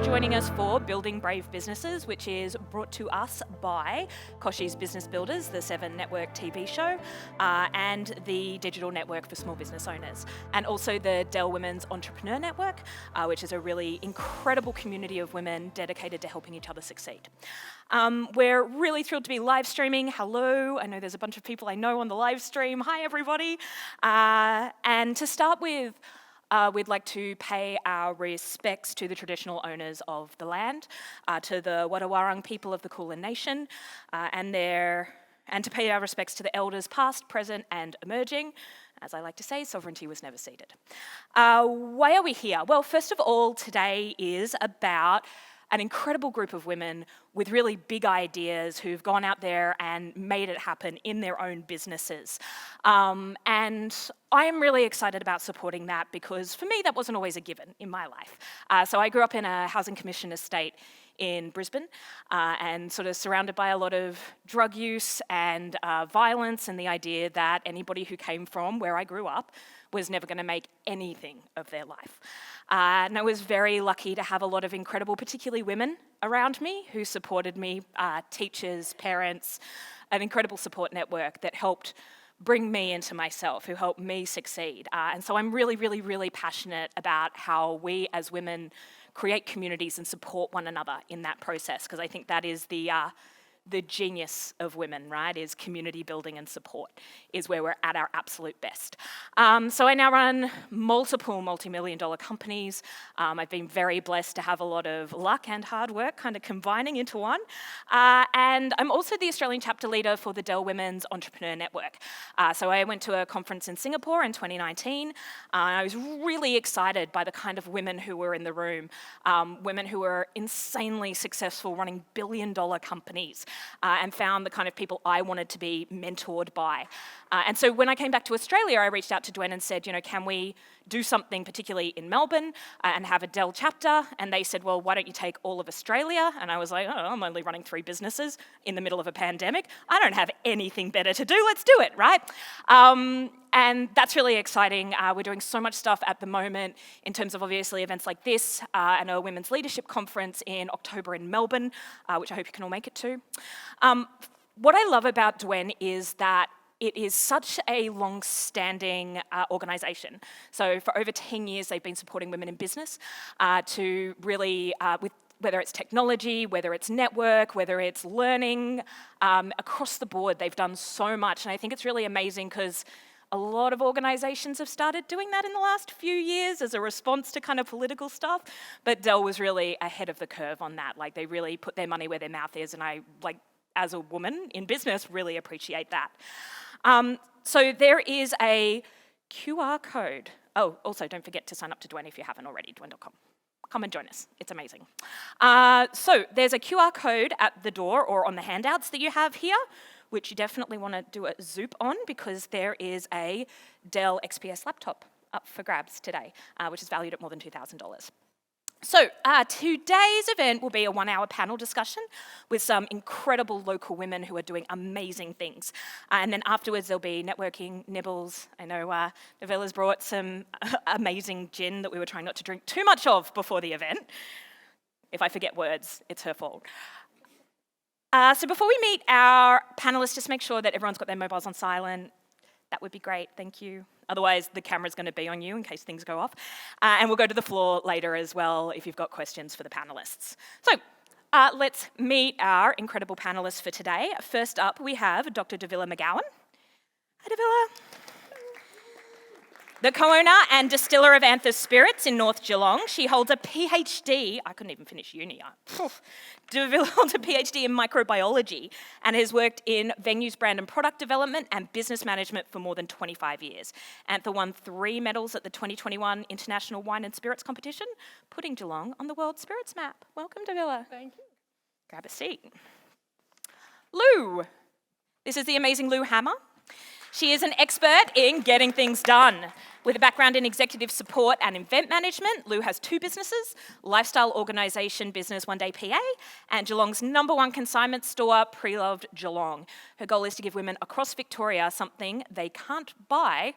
joining us for Building Brave Businesses, which is brought to us by Kochie's Business Builders, the 7 Network TV show, and the Digital Network for Small Business Owners, and also the Dell Women's Entrepreneur Network, which is a really incredible community of women dedicated to helping each other succeed. We're really thrilled to be live streaming. Hello, I know there's a bunch of people I know on the live stream. Hi, everybody. And to start with, we'd like to pay our respects to the traditional owners of the land, to the Wadawurrung people of the Kulin Nation, and to pay our respects to the elders past, present and emerging. As I like to say, sovereignty was never ceded. Why are we here? Well, first of all, today is about an incredible group of women with really big ideas who've gone out there and made it happen in their own businesses. And I am really excited about supporting that because for me, that wasn't always a given in my life. So I grew up in a housing commission estate in Brisbane and sort of surrounded by a lot of drug use and violence, and the idea that anybody who came from where I grew up was never going to make anything of their life. And I was very lucky to have a lot of incredible, particularly women around me who supported me, teachers, parents, an incredible support network that helped bring me into myself, who helped me succeed. And so I'm really, really, really passionate about how we as women create communities and support one another in that process, because I think that is the genius of women, right, is community building and support, is where we're at our absolute best. So I now run multiple multi-million-dollar companies. I've been very blessed to have a lot of luck and hard work kind of combining into one. And I'm also the Australian chapter leader for the Dell Women's Entrepreneur Network. So I went to a conference in Singapore in 2019. I was really excited by the kind of women who were in the room, women who were insanely successful running billion-dollar companies. And found the kind of people I wanted to be mentored by. And so when I came back to Australia, I reached out to DWEN and said, can we do something particularly in Melbourne and have a Dell chapter? And they said, well, why don't you take all of Australia? And I was like, I'm only running 3 businesses in the middle of a pandemic. I don't have anything better to do. Let's do it, right? And that's really exciting. We're doing so much stuff at the moment in terms of obviously events like this and a women's leadership conference in October in Melbourne, which I hope you can all make it to. What I love about DWEN is that it is such a long-standing organisation. So for over 10 years, they've been supporting women in business to really, with whether it's technology, whether it's network, whether it's learning, across the board, they've done so much. And I think it's really amazing because a lot of organisations have started doing that in the last few years as a response to kind of political stuff, but Dell was really ahead of the curve on that. Like, they really put their money where their mouth is, and I, like, as a woman in business, really appreciate that. So there is a QR code. Oh, also don't forget to sign up to DWEN if you haven't already, dwen.com. Come and join us, it's amazing. So there's a QR code at the door or on the handouts that you have here, which you definitely want to do a zoop on because there is a Dell XPS laptop up for grabs today, which is valued at more than $2,000. So today's event will be a 1-hour panel discussion with some incredible local women who are doing amazing things. And then afterwards there'll be networking, nibbles. I know Davila's brought some amazing gin that we were trying not to drink too much of before the event. If I forget words, it's her fault. So before we meet our panelists, just make sure that everyone's got their mobiles on silent. That would be great, thank you. Otherwise, the camera's going to be on you in case things go off. And we'll go to the floor later as well if you've got questions for the panelists. So let's meet our incredible panelists for today. First up, we have Dr. Davila McGowan. Hi, Davila. The co-owner and distiller of Anther Spirits in North Geelong. She holds a PhD, I couldn't even finish uni. Davila holds a PhD in microbiology and has worked in venues, brand and product development and business management for more than 25 years. Anther won 3 medals at the 2021 International Wine and Spirits Competition, putting Geelong on the World Spirits map. Welcome, Davila. Thank you. Grab a seat. Lou. This is the amazing Lou Hammer. She is an expert in getting things done. With a background in executive support and event management, Lou has 2 businesses, lifestyle organisation business One Day PA, and Geelong's #1 consignment store, Pre Loved Geelong. Her goal is to give women across Victoria something they can't buy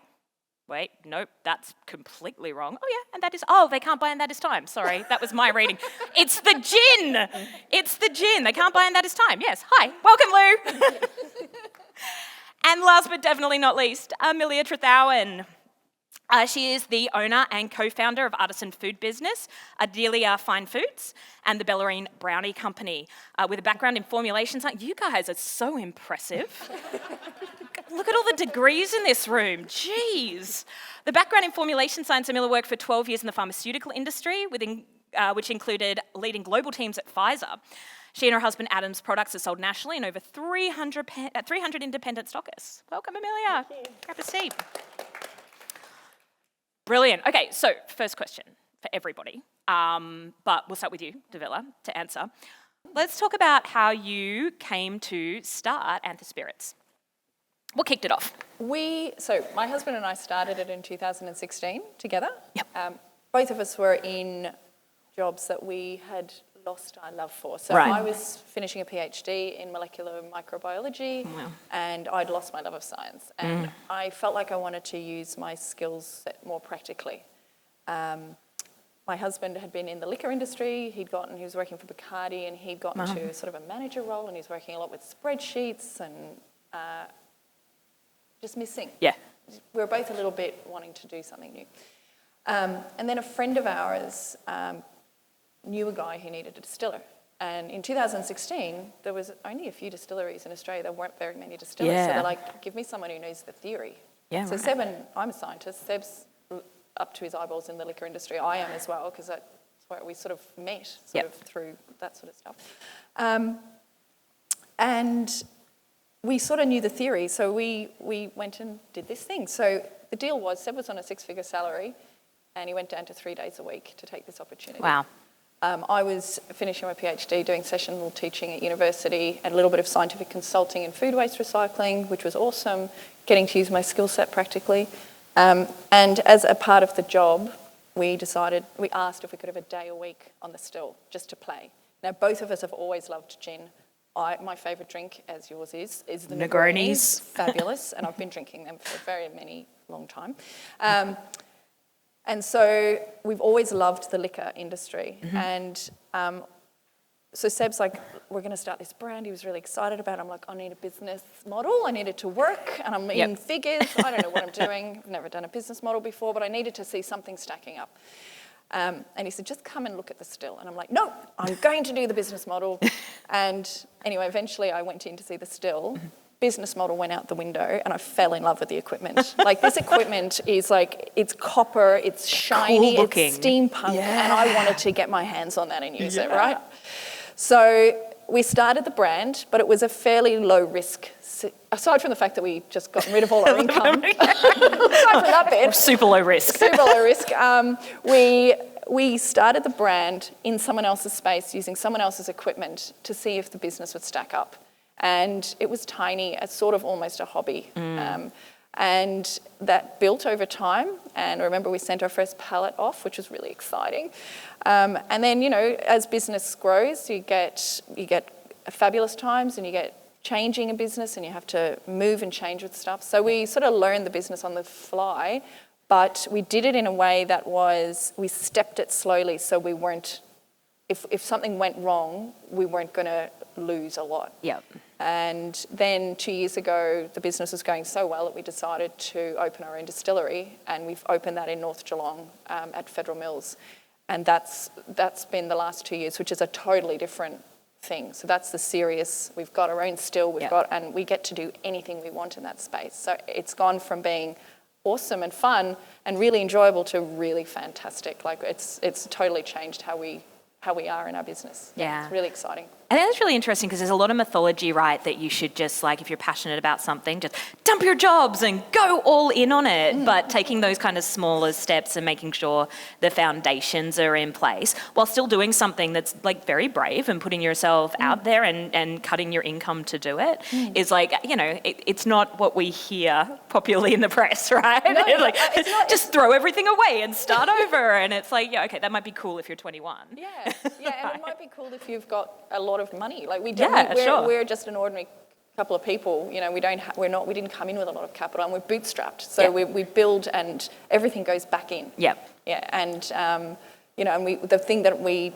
Wait, nope, that's completely wrong. Oh yeah, and that is, oh, they can't buy and that is time. Sorry, that was my reading. It's the gin. It's the gin. They can't buy and that is time. Yes, hi, welcome Lou. And last but definitely not least, Amelia Trethowen. She is the owner and co-founder of artisan food business, Adelia Fine Foods, and the Bellarine Brownie company. With a background in formulation science. You guys are so impressive. Look at all the degrees in this room. Jeez. The background in formulation science, Amelia worked for 12 years in the pharmaceutical industry, which included leading global teams at Pfizer. She and her husband Adam's products are sold nationally in over 300 independent stockists. Welcome, Amelia. Grab a seat. Brilliant. Okay, so first question for everybody, but we'll start with you, Davila, to answer. Let's talk about how you came to start Anther Spirits. What kicked it off? So my husband and I started it in 2016 together. Yep. Both of us were in jobs that we had lost our love for. So Right. I was finishing a PhD in molecular microbiology, and I'd lost my love of science. And I felt like I wanted to use my skills set more practically. My husband had been in the liquor industry. He was working for Bacardi, and he'd gotten to sort of a manager role, and he was working a lot with spreadsheets and just missing. Yeah. We were both a little bit wanting to do something new. And then a friend of ours knew a guy who needed a distiller. And in 2016, there was only a few distilleries in Australia. There weren't very many distillers. Yeah. So they're like, give me someone who knows the theory. Yeah, So right. Seb and I'm a scientist. Seb's up to his eyeballs in the liquor industry. I am as well, because that's where we sort of met, through that sort of stuff. And we sort of knew the theory, so we went and did this thing. So the deal was, Seb was on a 6-figure salary, and he went down to 3 days a week to take this opportunity. Wow. I was finishing my PhD, doing sessional teaching at university, and a little bit of scientific consulting in food waste recycling, which was awesome, getting to use my skill set practically. And as a part of the job, we asked if we could have a day a week on the still, just to play. Now, both of us have always loved gin. My favourite drink, as yours is the Negronis. Fabulous, and I've been drinking them for a very long time. And so we've always loved the liquor industry. And so Seb's like, we're going to start this brand. He was really excited about it. I'm like, I need a business model. I need it to work, and I'm in figures. I don't know what I'm doing. I've never done a business model before, but I needed to see something stacking up. And he said, just come and look at the still. And I'm like, no, I'm going to do the business model. And anyway, eventually I went in to see the still. Business model went out the window, and I fell in love with the equipment. Like, this equipment is like, it's copper, it's shiny, Cool it's steampunk, and I wanted to get my hands on that and use it, right? So we started the brand, but it was a fairly low risk, aside from the fact that we just got rid of all our income. Aside from that bit. Super low risk. Super low risk. We started the brand in someone else's space, using someone else's equipment to see if the business would stack up. And it was tiny, it's sort of almost a hobby. And that built over time. And I remember we sent our first pallet off, which was really exciting. And then, as business grows, you get fabulous times, and you get changing a business, and you have to move and change with stuff. So we sort of learned the business on the fly, but we did it in a way that we stepped it slowly, so we weren't, if something went wrong, we weren't going to lose a lot. Yep. And then 2 years ago, the business was going so well that we decided to open our own distillery, and we've opened that in North Geelong at Federal Mills. And that's been the last 2 years, which is a totally different thing. So that's the serious, we've got our own still, and we get to do anything we want in that space. So it's gone from being awesome and fun and really enjoyable to really fantastic. Like, it's totally changed how we are in our business. Yeah. It's really exciting. I think that's really interesting, because there's a lot of mythology, right, that you should just, like, if you're passionate about something, just dump your jobs and go all in on it. But taking those kind of smaller steps and making sure the foundations are in place while still doing something that's, like, very brave and putting yourself out there and cutting your income to do it is, like, it's not what we hear popularly in the press, right? No, it's not. Just throw everything away and start over. And it's like, yeah, okay, that might be cool if you're 21. Yeah, and it might be cool if you've got a lot of money. Like, sure. we're just an ordinary couple of people. You know, we didn't come in with a lot of capital, and we're bootstrapped. So we build, and everything goes back in. Yep. Yeah, and you know, and the thing that we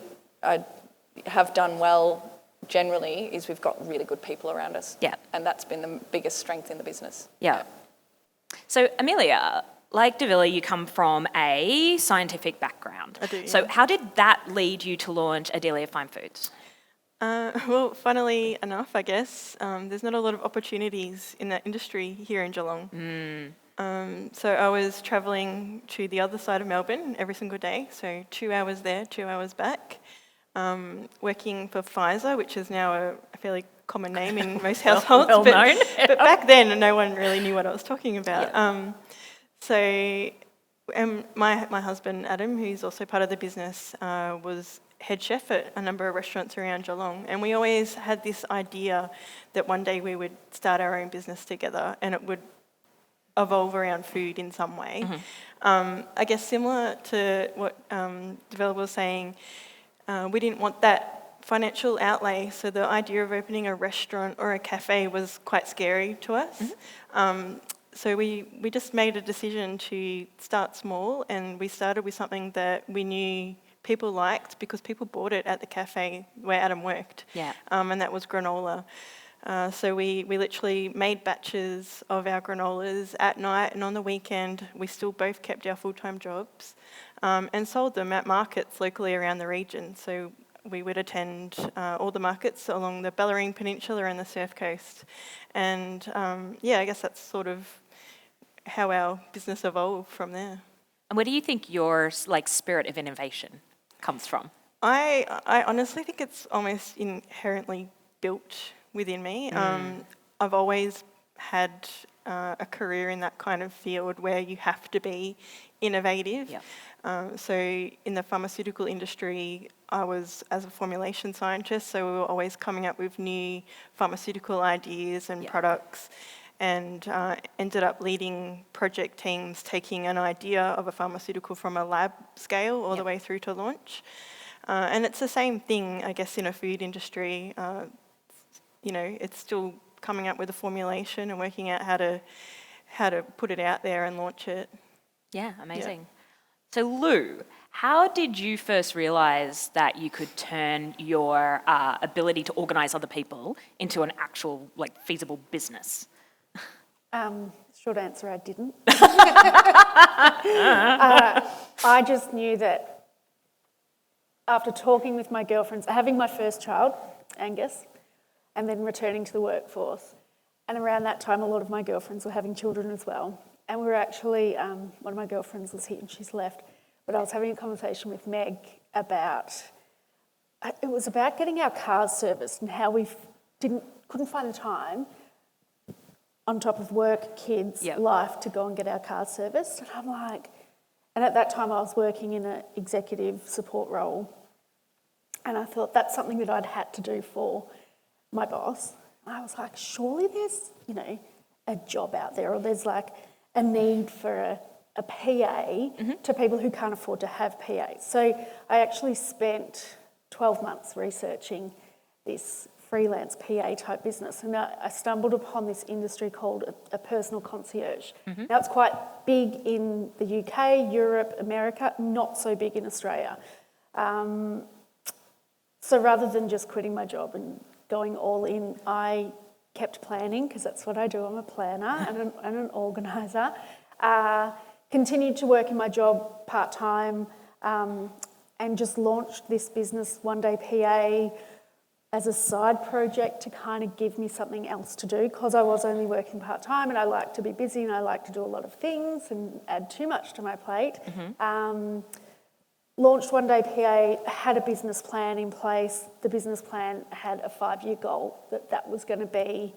have done well generally is we've got really good people around us. Yeah. And that's been the biggest strength in the business. Yeah. So Amelia, like Davila, you come from a scientific background. I do, yeah. So how did that lead you to launch Adelia Fine Foods? Well, funnily enough, I guess, there's not a lot of opportunities in that industry here in Geelong. So I was travelling to the other side of Melbourne every single day, so 2 hours there, 2 hours back, working for Pfizer, which is now a fairly common name in most households. Well known. But back then, no one really knew what I was talking about. So my husband, Adam, who's also part of the business, was head chef at a number of restaurants around Geelong. And we always had this idea that one day we would start our own business together and it would evolve around food in some way. I guess similar to what Davila was saying, we didn't want that financial outlay, so the idea of opening a restaurant or a cafe was quite scary to us. So we just made a decision to start small, and we started with something that we knew people liked because people bought it at the cafe where Adam worked. Yeah. And that was granola. So we literally made batches of our granolas at night, and on the weekend we still both kept our full-time jobs and sold them at markets locally around the region. So we would attend all the markets along the Bellarine Peninsula and the Surf Coast. And I guess that's sort of how our business evolved from there. And where do you think your spirit of innovation comes from? I honestly think it's almost inherently built within me. I've always had a career in that kind of field where you have to be innovative. So in the pharmaceutical industry, I was as a formulation scientist, so we were always coming up with new pharmaceutical ideas and products, and ended up leading project teams taking an idea of a pharmaceutical from a lab scale all the way through to launch. And it's the same thing, I guess, in a food industry. It's still coming up with a formulation and working out how to put it out there and launch it. Yeah, amazing. So Lou, how did you first realise that you could turn your ability to organise other people into an actual feasible business? Short answer, I didn't. I just knew that after talking with my girlfriends, having my first child, Angus, and then returning to the workforce, and around that time a lot of my girlfriends were having children as well. And we were actually, one of my girlfriends was here and she's left, but I was having a conversation with Meg about, it was about getting our cars serviced and how we couldn't find the time on top of work, kids, life to go and get our cars serviced. And I'm like, and at that time I was working in an executive support role, and I thought that's something that I'd had to do for my boss. And I was like, surely there's, a job out there, or there's a need for a PA to people who can't afford to have PAs. So I actually spent 12 months researching this freelance PA type business, and I stumbled upon this industry called a personal concierge. Now it's quite big in the UK, Europe, America, not so big in Australia. So rather than just quitting my job and going all in, I kept planning, because that's what I do. I'm a planner and an organiser. Continued to work in my job part-time, and just launched this business, One Day PA, as a side project to kind of give me something else to do, because I was only working part-time and I like to be busy and I like to do a lot of things and add too much to my plate. Launched One Day PA, had a business plan in place. The business plan had a 5-year goal that was going to be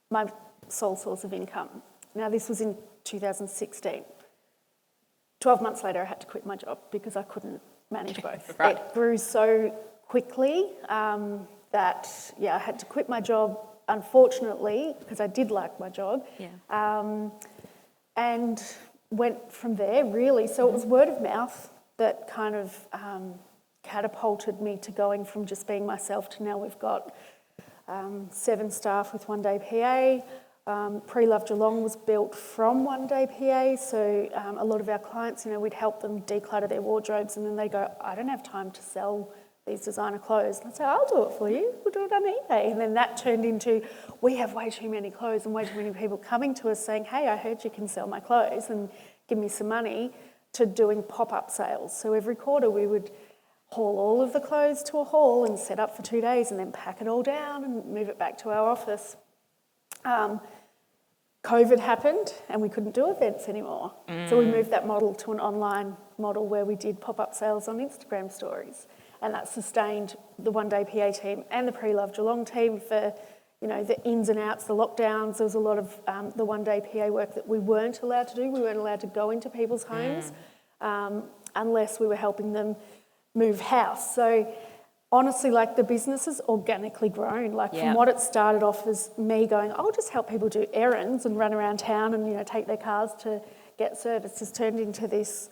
my sole source of income. Now, this was in 2016. 12 months later, I had to quit my job because I couldn't manage both. It grew so quickly that, I had to quit my job, unfortunately, because I did like my job, and went from there, really. So it was word of mouth that kind of catapulted me to going from just being myself to now we've got 7 staff with 1 day PA. Pre Loved Geelong was built from 1 day PA, so a lot of our clients, we'd help them declutter their wardrobes, and then they go, I don't have time to sell these designer clothes. And I'd say, I'll do it for you, we'll do it on eBay. And then that turned into, we have way too many clothes and way too many people coming to us saying, hey, I heard you can sell my clothes and give me some money, to doing pop-up sales. So every quarter we would haul all of the clothes to a hall and set up for 2 days and then pack it all down and move it back to our office. COVID happened and we couldn't do events anymore. So we moved that model to an online model where we did pop-up sales on Instagram stories. And that sustained the 1 day PA team and the Pre Loved Geelong team for, the ins and outs, the lockdowns. There was a lot of the 1 day PA work that we weren't allowed to do. We weren't allowed to go into people's homes unless we were helping them move house. So honestly, the business has organically grown. From what it started off as me going, I'll just help people do errands and run around town and, take their cars to get service, has turned into this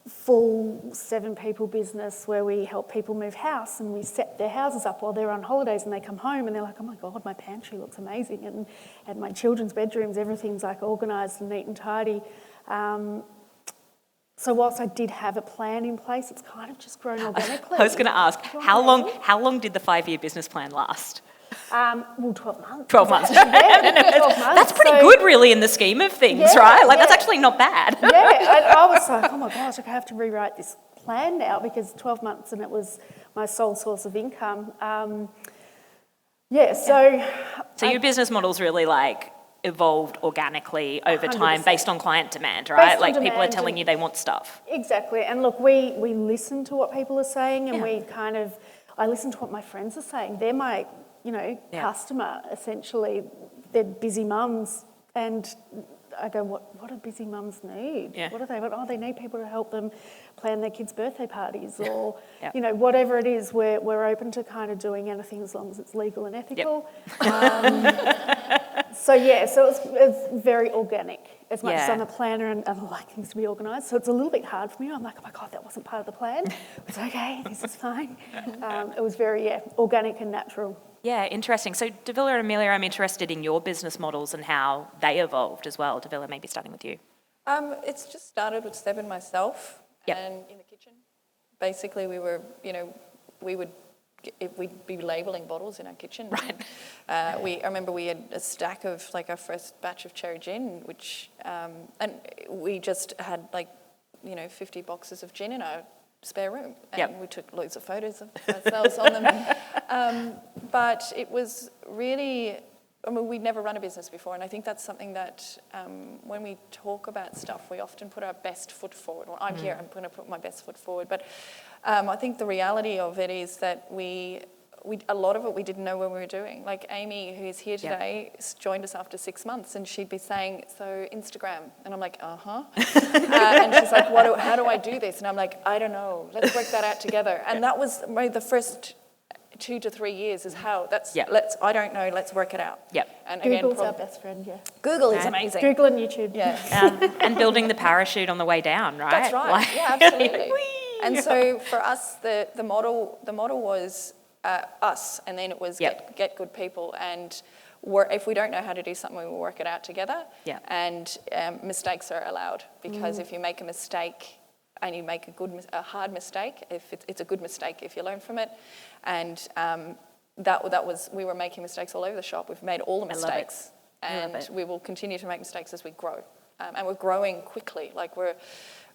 full 7-people business where we help people move house and we set their houses up while they're on holidays and they come home and they're like, oh my God, my pantry looks amazing, and my children's bedrooms, everything's organised and neat and tidy. So whilst I did have a plan in place, it's kind of just grown organically. I was going to ask, how long did the 5-year business plan last? 12 months. 12 months. 12 months. That's pretty good, really, in the scheme of things, right? That's actually not bad. I was like, oh my gosh, I have to rewrite this plan now because 12 months and it was my sole source of income. So your business model's really evolved organically over time based on client demand, right? People are telling you they want stuff. Exactly. And look, we listen to what people are saying and I listen to what my friends are saying. They're my customer, essentially. They're busy mums, and I go, what do busy mums need? Yeah. What do they want? Oh, they need people to help them plan their kids' birthday parties or, whatever it is. We're open to kind of doing anything as long as it's legal and ethical. So it's very organic. As much as I'm a planner and I like things to be organised, so it's a little bit hard for me. I'm like, oh my God, that wasn't part of the plan. It's okay, this is fine. It was very, organic and natural. Yeah, interesting. So Davila and Amelia, I'm interested in your business models and how they evolved as well. Davila, maybe starting with you. It's just started with Seb and myself and in the kitchen. Basically, we'd be labelling bottles in our kitchen. Right. I remember we had a stack of our first batch of cherry gin, which, and we just had 50 boxes of gin in our spare room, and we took loads of photos of ourselves on them. But it was really, we'd never run a business before, and I think that's something that when we talk about stuff, we often put our best foot forward. Well, I'm here, I'm going to put my best foot forward, but I think the reality of it is that a lot of it we didn't know what we were doing. Like Amy, who's here today, joined us after 6 months, and she'd be saying, so Instagram. And I'm like, and she's like, how do I do this? And I'm like, I don't know. Let's work that out together. And that was the first 2 to 3 years is how, I don't know, let's work it out. Yep. And Google's our best friend, Google is amazing. Google and YouTube. Yeah. And building the parachute on the way down, right? That's right. Absolutely. And so for us, the model was us, and then it was get good people, and if we don't know how to do something, we will work it out together. Yeah. And mistakes are allowed, because if you make a mistake and you make a hard mistake, if it's a good mistake if you learn from it, and we were making mistakes all over the shop. We've made all the mistakes, and we will continue to make mistakes as we grow, and we're growing quickly.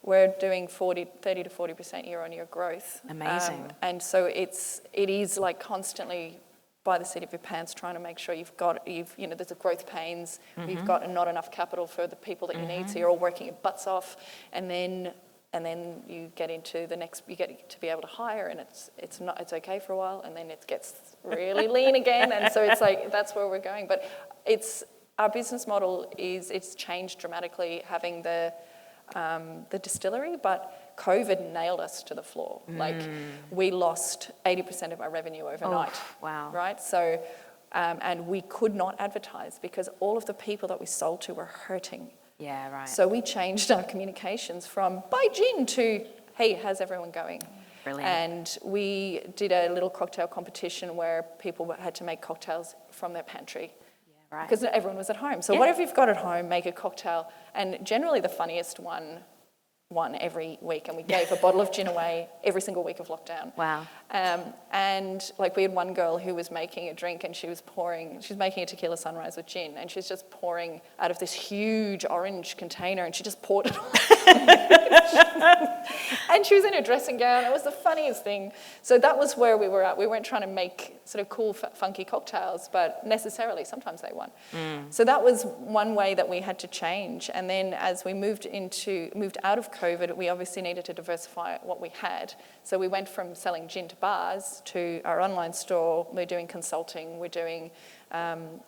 We're doing 30 to 40% year-on-year growth. Amazing. And so it is constantly by the seat of your pants, trying to make sure there's a growth pains, you've got not enough capital for the people that you need, so you're all working your butts off, and then you get into the next, you get to be able to hire, and it's okay for a while, and then it gets really lean again, and so it's that's where we're going. But our business model it's changed dramatically, having the distillery, but COVID nailed us to the floor. We lost 80% of our revenue overnight. Oh, wow. Right? So, and we could not advertise because all of the people that we sold to were hurting. Yeah, right. So we changed our communications from buy gin to, hey, how's everyone going? Brilliant. And we did a little cocktail competition where people had to make cocktails from their pantry. Right. Because everyone was at home. So whatever you've got at home, make a cocktail. And generally the funniest one won every week. And we gave a bottle of gin away every single week of lockdown. Wow. And like we had one girl who was making a drink and she was making a tequila sunrise with gin, and she was just pouring out of this huge orange container, and she just poured it all. And she was in her dressing gown. It was the funniest thing. So that was where we were at. We weren't trying to make sort of cool, funky cocktails, but necessarily sometimes they won. So that was one way that we had to change. And then as we moved out of COVID, we obviously needed to diversify what we had. So we went from selling gin to bars to our online store. We're doing consulting. We're doing,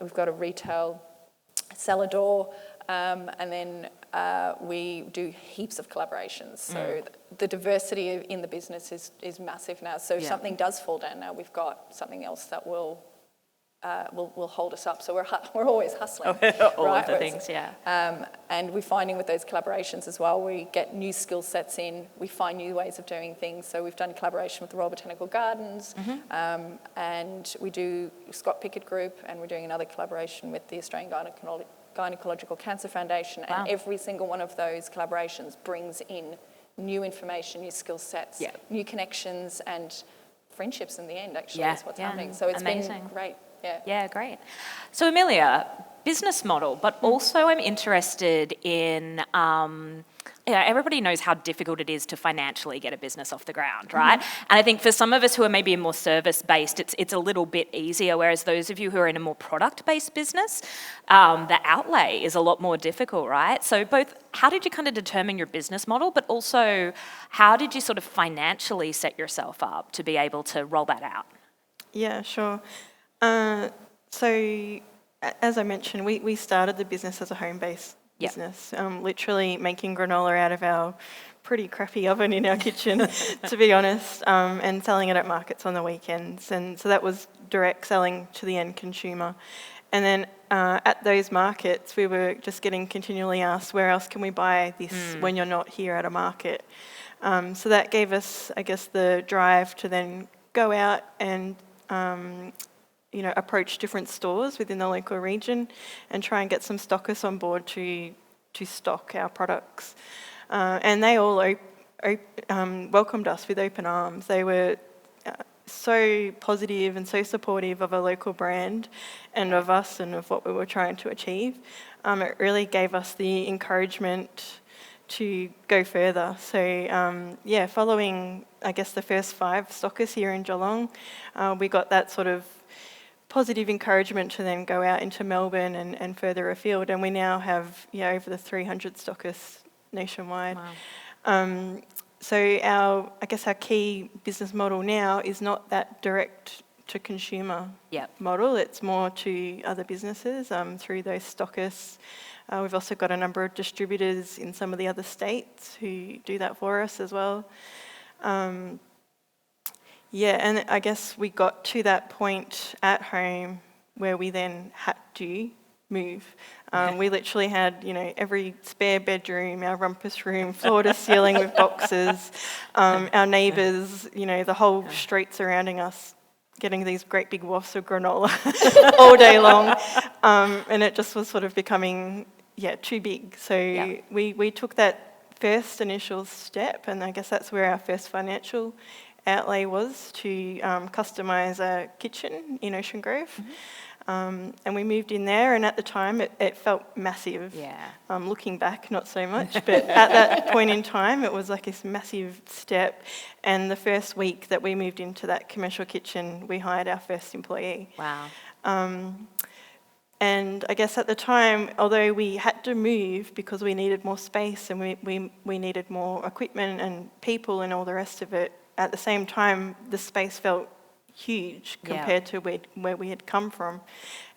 we've got a retail cellar door, and then we do heaps of collaborations. So the diversity in the business is massive now. So if something does fall down now, we've got something else that will hold us up. So we're always hustling. All right? of the things, yeah. And we're finding with those collaborations as well, we get new skill sets in, we find new ways of doing things. So we've done collaboration with the Royal Botanical Gardens, and we do Scott Pickett Group, and we're doing another collaboration with the Australian Gynecological Cancer Foundation. Wow. And every single one of those collaborations brings in new information, new skill sets, new connections, and friendships in the end, actually, is what's happening. So it's amazing. been great. Yeah. Yeah, great. So Amelia, business model, but also I'm interested in, everybody knows how difficult it is to financially get a business off the ground, right? And I think for some of us who are maybe more service-based, it's a little bit easier, whereas those of you who are in a more product-based business, the outlay is a lot more difficult, right? So both, how did you kind of determine your business model, but also how did you sort of financially set yourself up to be able to roll that out? Yeah, sure. So, as I mentioned, we started the business as a home-based business, literally making granola out of our pretty crappy oven in our kitchen, to be honest, and selling it at markets on the weekends. And so that was direct selling to the end consumer. And then at those markets, we were just getting continually asked, where else can we buy this when you're not here at a market? So that gave us, I guess, the drive to then go out and approach different stores within the local region and try and get some stockists on board to stock our products. And they all welcomed us with open arms. They were so positive and so supportive of a local brand and of us and of what we were trying to achieve. It really gave us the encouragement to go further. So following, I guess, the first 5 stockists here in Geelong, we got that sort of positive encouragement to then go out into Melbourne and further afield, and we now have over the 300 stockists nationwide. Wow. So our key business model now is not that direct to consumer model, it's more to other businesses through those stockists. We've also got a number of distributors in some of the other states who do that for us as well. And I guess we got to that point at home where we then had to move. We literally had, every spare bedroom, our rumpus room, floor to ceiling with boxes, our neighbours, the whole street surrounding us, getting these great big wafts of granola all day long. And it just was sort of becoming, too big. So we took that first initial step, and I guess that's where our first financial outlay was to customise a kitchen in Ocean Grove. And we moved in there, and at the time it felt massive. Looking back, not so much, but at that point in time it was like this massive step. And the first week that we moved into that commercial kitchen, we hired our first employee. Wow. And I guess at the time, although we had to move because we needed more space and we needed more equipment and people and all the rest of it, at the same time, the space felt huge compared to where we had come from.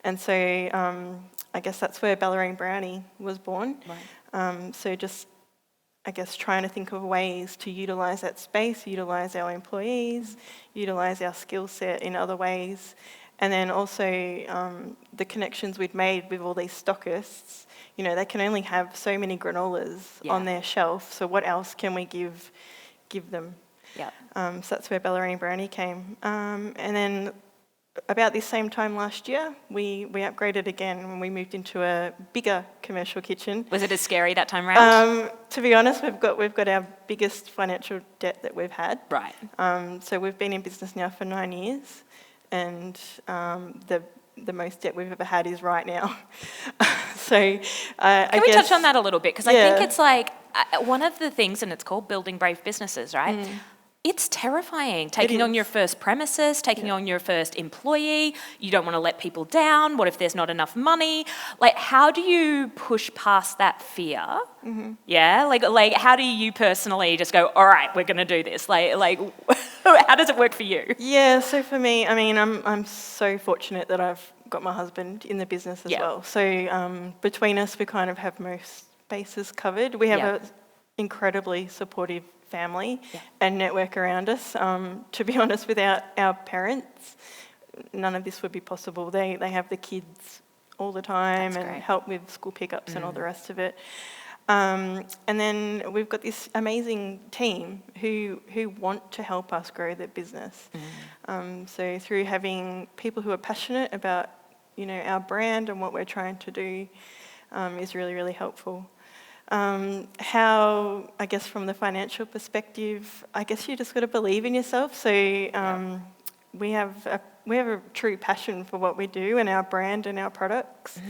And so I guess that's where Bellarine Brownie was born. Right. So just, I guess, trying to think of ways to utilise that space, utilise our employees, utilise our skill set in other ways. And then also the connections we'd made with all these stockists, they can only have so many granolas on their shelf, so what else can we give them? Yep. So that's where Bellarine Brownie came. And then about this same time last year, we upgraded again when we moved into a bigger commercial kitchen. Was it as scary that time round? To be honest, we've got our biggest financial debt that we've had. Right. So we've been in business now for 9 years, and the most debt we've ever had is right now. So Can we touch on that a little bit? Because I think it's like one of the things, and it's called building brave businesses, right? It's terrifying, taking on your first premises, taking on your first employee. You don't want to let people down. What if there's not enough money? Like, how do you push past that fear? Yeah, like how do you personally just go, all right, we're going to do this? Like, how does it work for you? Yeah, so for me, I mean, I'm so fortunate that I've got my husband in the business as well. So between us, we kind of have most bases covered. We have an incredibly supportive family and network around us. To be honest, without our parents, none of this would be possible. They have the kids all the time and help with school pickups and all the rest of it. And then we've got this amazing team who want to help us grow the business. So through having people who are passionate about, our brand and what we're trying to do is really, really helpful. How, I guess, from the financial perspective, I guess you just got to believe in yourself. So we have a true passion for what we do and our brand and our products,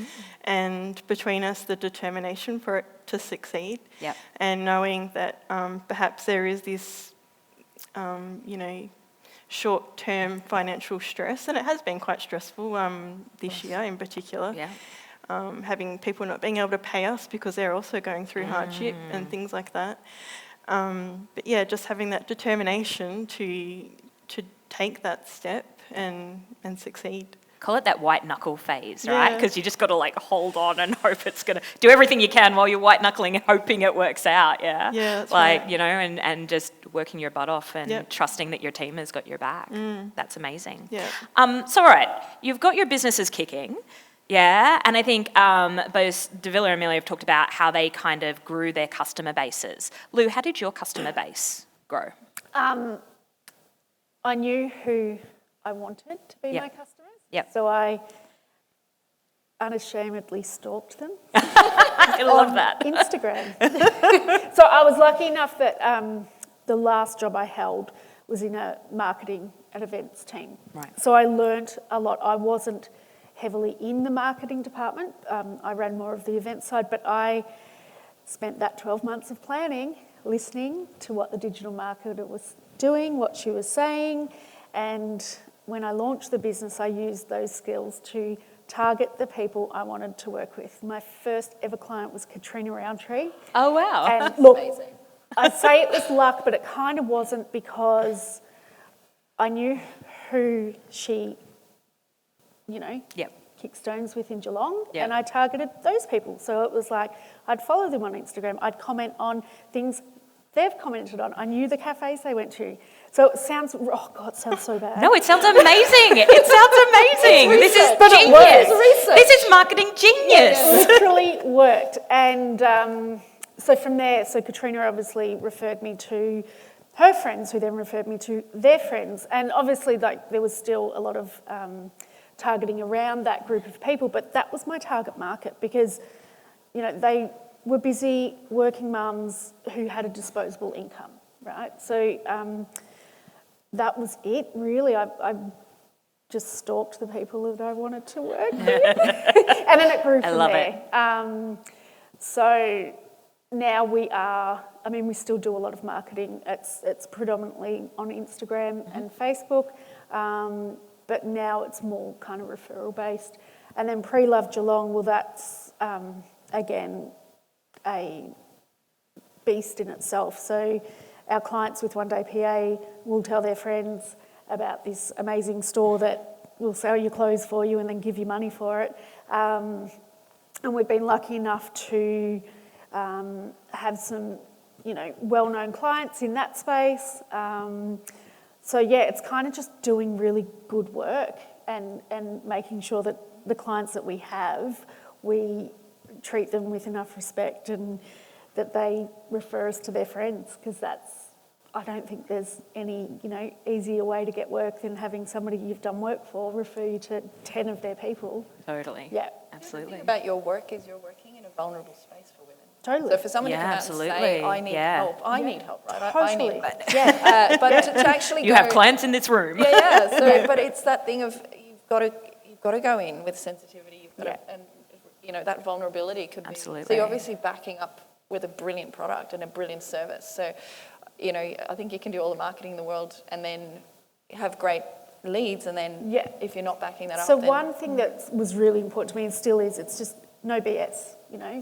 and between us, the determination for it to succeed, and knowing that perhaps there is this, short-term financial stress, and it has been quite stressful this year in particular. Having people not being able to pay us because they're also going through hardship and things like that. But yeah, just having that determination to take that step and succeed. Call it that white knuckle phase, right? Because you just got to hold on and hope it's going to do everything you can while you're white knuckling and hoping it works out. Yeah, that's right. and just working your butt off and trusting that your team has got your back. That's amazing. So all right, you've got your businesses kicking. Yeah, and I think both Davila and Amelia have talked about how they kind of grew their customer bases. Lou, how did your customer base grow? I knew who I wanted to be my customers. So I unashamedly stalked them. I love that. Instagram. So I was lucky enough that the last job I held was in a marketing and events team. Right. So I learnt a lot. I wasn't heavily in the marketing department. I ran more of the event side, but I spent that 12 months of planning, listening to what the digital marketer was doing, what she was saying, and when I launched the business, I used those skills to target the people I wanted to work with. My first ever client was Katrina Roundtree. Oh, wow. And look, I say it was luck, but it kind of wasn't, because I knew who she kick stones with in Geelong, and I targeted those people. So it was like, I'd follow them on Instagram, I'd comment on things they've commented on. I knew the cafes they went to. So it sounds, it sounds so bad. No, it sounds amazing. It sounds amazing. This is but genius. This is marketing genius. It literally worked. And so from there, Katrina obviously referred me to her friends, who then referred me to their friends. And obviously, there was still a lot of targeting around that group of people, but that was my target market, because, they were busy working mums who had a disposable income, right? So that was it, really. I just stalked the people that I wanted to work with, and then it grew from there. So now we still do a lot of marketing. It's predominantly on Instagram and Facebook, but now it's more kind of referral based. And then Pre Loved Geelong, well, that's again a beast in itself. So our clients with One Day PA will tell their friends about this amazing store that will sell your clothes for you and then give you money for it. And we've been lucky enough to have some, well-known clients in that space. So yeah, it's kind of just doing really good work and making sure that the clients that we have, we treat them with enough respect and that they refer us to their friends, because that's I don't think there's any, easier way to get work than having somebody you've done work for refer you to 10 of their people. Totally. Yeah. Absolutely. The thing about your work is you're working in a vulnerable space for women. Totally. So for someone to come out and say, I need help, I need help, right? Totally. But to actually You have clients in this room. Yeah. So, but it's that thing of you've got to go in with sensitivity. You've got to, and that vulnerability could be. Absolutely. So you're obviously backing up with a brilliant product and a brilliant service. So, I think you can do all the marketing in the world and then have great leads, and then if you're not backing that up. So one thing that was really important to me and still is, it's just no BS.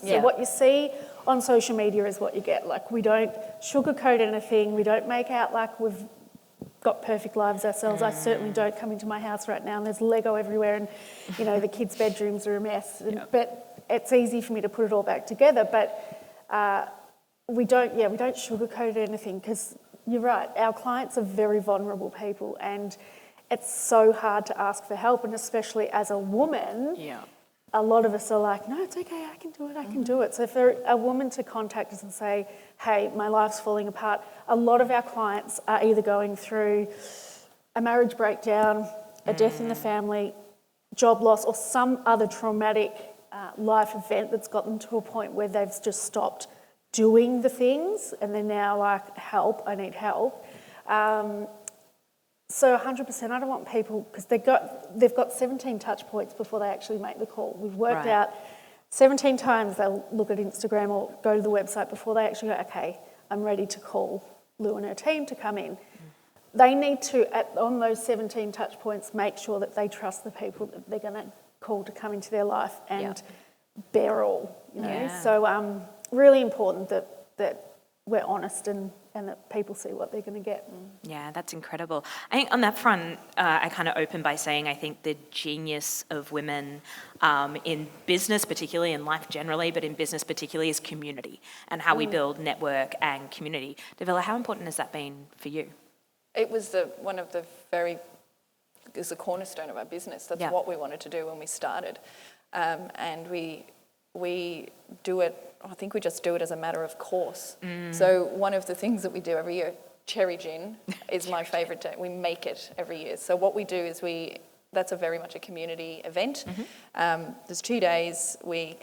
So what you see on social media is what you get. Like, we don't sugarcoat anything. We don't make out like we've got perfect lives ourselves. I certainly don't come into my house right now and there's Lego everywhere and, the kids' bedrooms are a mess. But it's easy for me to put it all back together. But we don't sugarcoat anything, because you're right. Our clients are very vulnerable people, and it's so hard to ask for help. And especially as a woman, a lot of us are like, no, it's okay, I can do it. So for a woman to contact us and say, hey, my life's falling apart, a lot of our clients are either going through a marriage breakdown, a death in the family, job loss, or some other traumatic life event that's got them to a point where they've just stopped doing the things and they're now like, I need help. So 100%, I don't want people, because they've got 17 touch points before they actually make the call. We've worked out 17 times they'll look at Instagram or go to the website before they actually go, okay, I'm ready to call Lou and her team to come in. They need to, on those 17 touch points, make sure that they trust the people that they're going to call to come into their life and bear all, So really important that we're honest and that people see what they're going to get. Yeah, that's incredible. I think on that front, I kind of open by saying I think the genius of women in business particularly, in life generally, but in business particularly, is community and how we build network and community. Davila, how important has that been for you? It was one of the is the cornerstone of our business. That's what we wanted to do when we started. And we do it, I think we just do it as a matter of course. So one of the things that we do every year, cherry gin, is my favourite day. We make it every year. So what we do is that's very much a community event. There's 2 days. We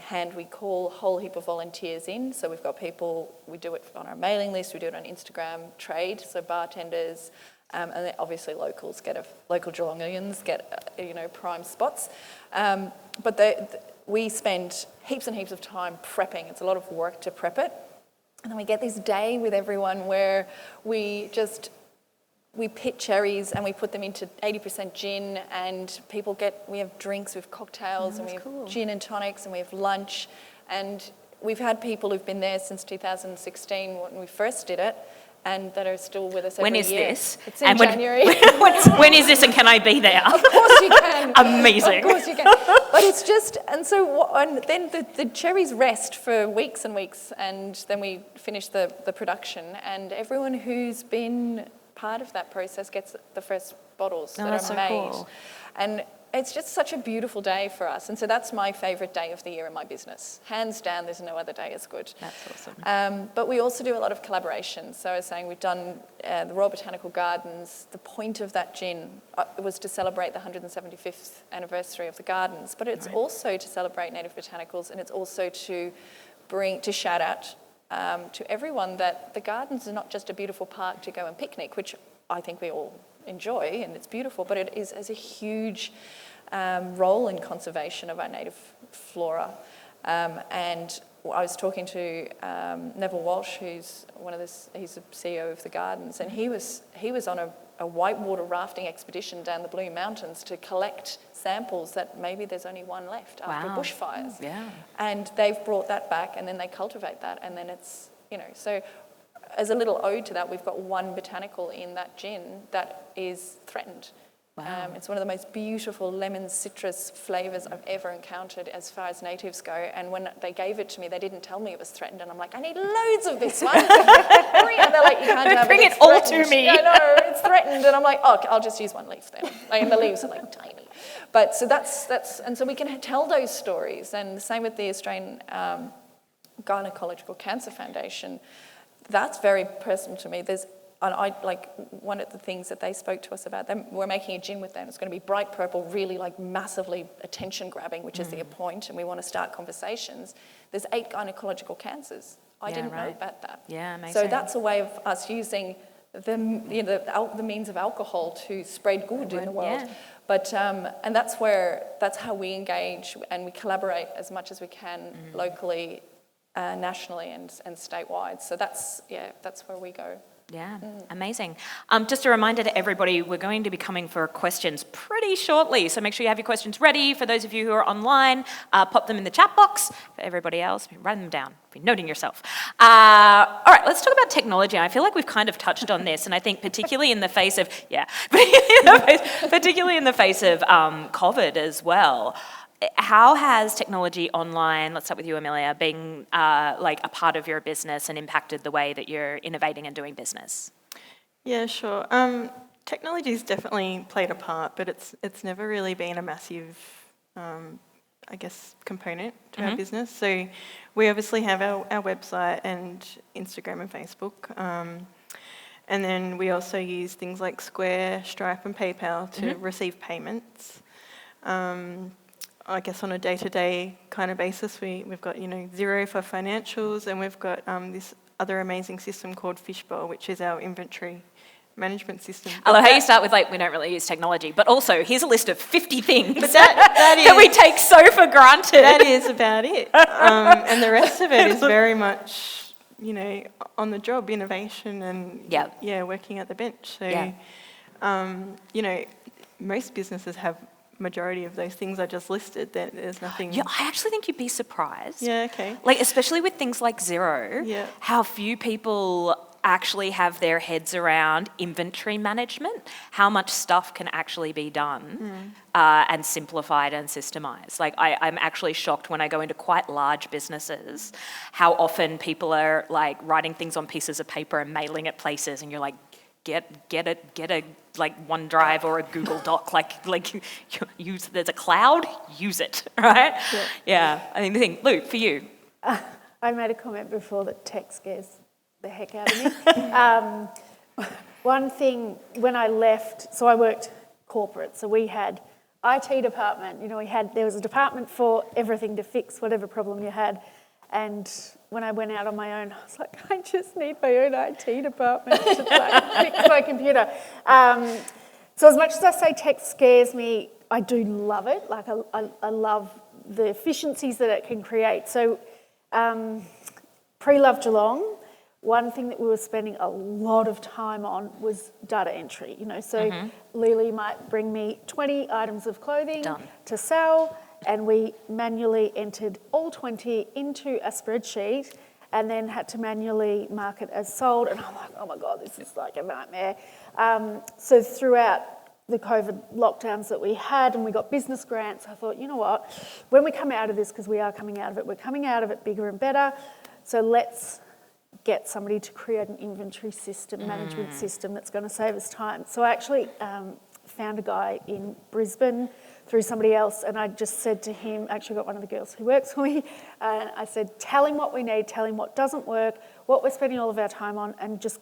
call a whole heap of volunteers in. So we've got people, we do it on our mailing list, we do it on Instagram, trade, so bartenders, and then obviously local Geelongians get, prime spots. But we spend heaps and heaps of time prepping. It's a lot of work to prep it. And then we get this day with everyone where we pit cherries and we put them into 80% gin, and we have drinks, we have cocktails, and we have gin and tonics, and we have lunch. And we've had people who've been there since 2016 when we first did it, and that are still with us every year. When is this? It's in January. When is this, and can I be there? Of course you can. Amazing. Of course you can. But it's just, and then the cherries rest for weeks and weeks, and then we finish the production, and everyone who's been part of that process gets the first bottles that are made. Cool. And it's just such a beautiful day for us. And so that's my favourite day of the year in my business. Hands down, there's no other day as good. That's awesome. But we also do a lot of collaboration. So I was saying we've done the Royal Botanical Gardens. The point of that gin was to celebrate the 175th anniversary of the gardens. But it's also to celebrate native botanicals, and it's also to shout out to everyone that the gardens are not just a beautiful park to go and picnic, which I think we all enjoy, and it's beautiful, but it is a huge role in conservation of our native flora. And I was talking to Neville Walsh, who's he's the CEO of the Gardens, and he was on a whitewater rafting expedition down the Blue Mountains to collect samples that maybe there's only one left after bushfires. Yeah. And they've brought that back, and then they cultivate that, and then it's, so as a little ode to that, we've got one botanical in that gin that is threatened. Wow. It's one of the most beautiful lemon citrus flavours I've ever encountered as far as natives go. And when they gave it to me, they didn't tell me it was threatened. And I'm like, I need loads of this one. And they're like, you can't have it. Bring it all to me. I know, it's threatened. And I'm like, oh, I'll just use one leaf then. And the leaves are like tiny. But so that's and so we can tell those stories. And the same with the Australian Gynecological Cancer Foundation. That's very personal to me. like one of the things that they spoke to us about, we're making a gin with them. It's going to be bright purple, really like massively attention grabbing, which is the point, and we want to start conversations. There's 8 gynecological cancers. I didn't know about that. Yeah, amazing. So that's a way of us using the means of alcohol to spread good in the world. Yeah. But and that's how we engage and we collaborate as much as we can locally, nationally, and statewide. So that's where we go. Yeah, amazing. Just a reminder to everybody, we're going to be coming for questions pretty shortly, so make sure you have your questions ready. For those of you who are online, pop them in the chat box. For everybody else, write them down, be noting yourself. All right, let's talk about technology. I feel like we've kind of touched on this, and I think particularly in the face of, particularly in the face of COVID as well. How has technology online, let's start with you, Amelia, been like a part of your business and impacted the way that you're innovating and doing business? Yeah, sure. Technology's definitely played a part, but it's never really been a massive, I guess, component to our business. So we obviously have our website and Instagram and Facebook. And then we also use things like Square, Stripe and PayPal to receive payments. I guess on a day-to-day kind of basis, we've got, Xero for financials, and we've got this other amazing system called Fishbowl, which is our inventory management system. I love how you start with, we don't really use technology, but also here's a list of 50 things that that we take so for granted. That is about it. And the rest of it is very much, on the job, innovation and, working at the bench. So, most businesses have majority of those things I just listed. There's nothing. Yeah, I actually think you'd be surprised. Yeah, okay. Especially with things like Xero, how few people actually have their heads around inventory management, how much stuff can actually be done and simplified and systemised. I'm actually shocked when I go into quite large businesses, how often people are writing things on pieces of paper and mailing it places, and you're like, get a OneDrive or a Google Doc, use. There's a cloud, use it, right? Yeah. I think, Lou, for you. I made a comment before that tech scares the heck out of me. One thing when I left, so I worked corporate, so we had IT department. There was a department for everything to fix whatever problem you had. And when I went out on my own, I was like, I just need my own IT department to fix my computer. So as much as I say tech scares me, I do love it. I love the efficiencies that it can create. So Pre Loved Geelong, one thing that we were spending a lot of time on was data entry. So Leela might bring me 20 items of clothing to sell, and we manually entered all 20 into a spreadsheet and then had to manually mark it as sold. And I'm like, oh my God, this is like a nightmare. So throughout the COVID lockdowns that we had, and we got business grants, I thought, you know what, when we come out of this, because we are coming out of it, we're coming out of it bigger and better, so let's get somebody to create an inventory system, management system that's going to save us time. So I actually found a guy in Brisbane through somebody else, and I just said to him, actually got one of the girls who works for me, and I said, tell him what we need, tell him what doesn't work, what we're spending all of our time on, and just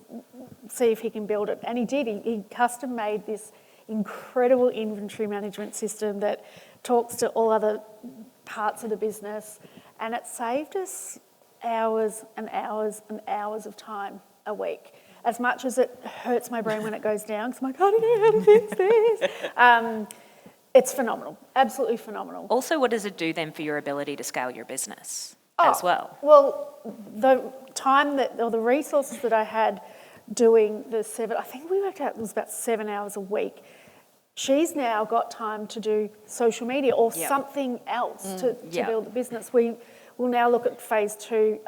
see if he can build it. And he did. He custom made this incredible inventory management system that talks to all other parts of the business, and it saved us hours and hours and hours of time a week. As much as it hurts my brain when it goes down, because I'm like, I don't know how to fix this. It's phenomenal, absolutely phenomenal. Also, what does it do then for your ability to scale your business as well? Well, the time or the resources that I had doing I think we worked out it was about 7 hours a week. She's now got time to do social media or something else to build the business. We will now look at phase 2.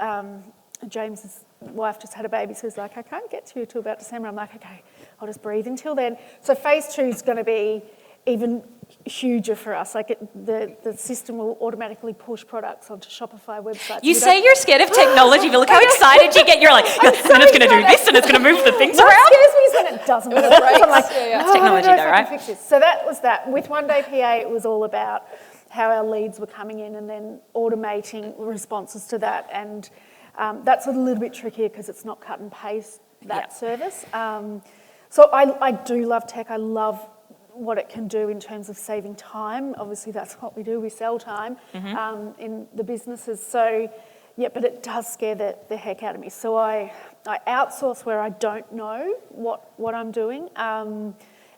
James's wife just had a baby, so he's like, I can't get to you till about December. I'm like, okay, I'll just breathe until then. So phase 2 is going to be even huger for us. The system will automatically push products onto Shopify websites. You say you're scared of technology, but look how excited you get. You're like, and it's going to do this, and it's going to move the things around. What scares me is when it doesn't. When it breaks. I'm like, It's technology though, right? Fix this. So that was that. With One Day PA, it was all about how our leads were coming in and then automating responses to that. And that's a little bit trickier because it's not cut and paste service. So I do love tech. I love what it can do in terms of saving time. Obviously, that's what we do. We sell time in the businesses. So, yeah, but it does scare the heck out of me. So I outsource where I don't know what I'm doing.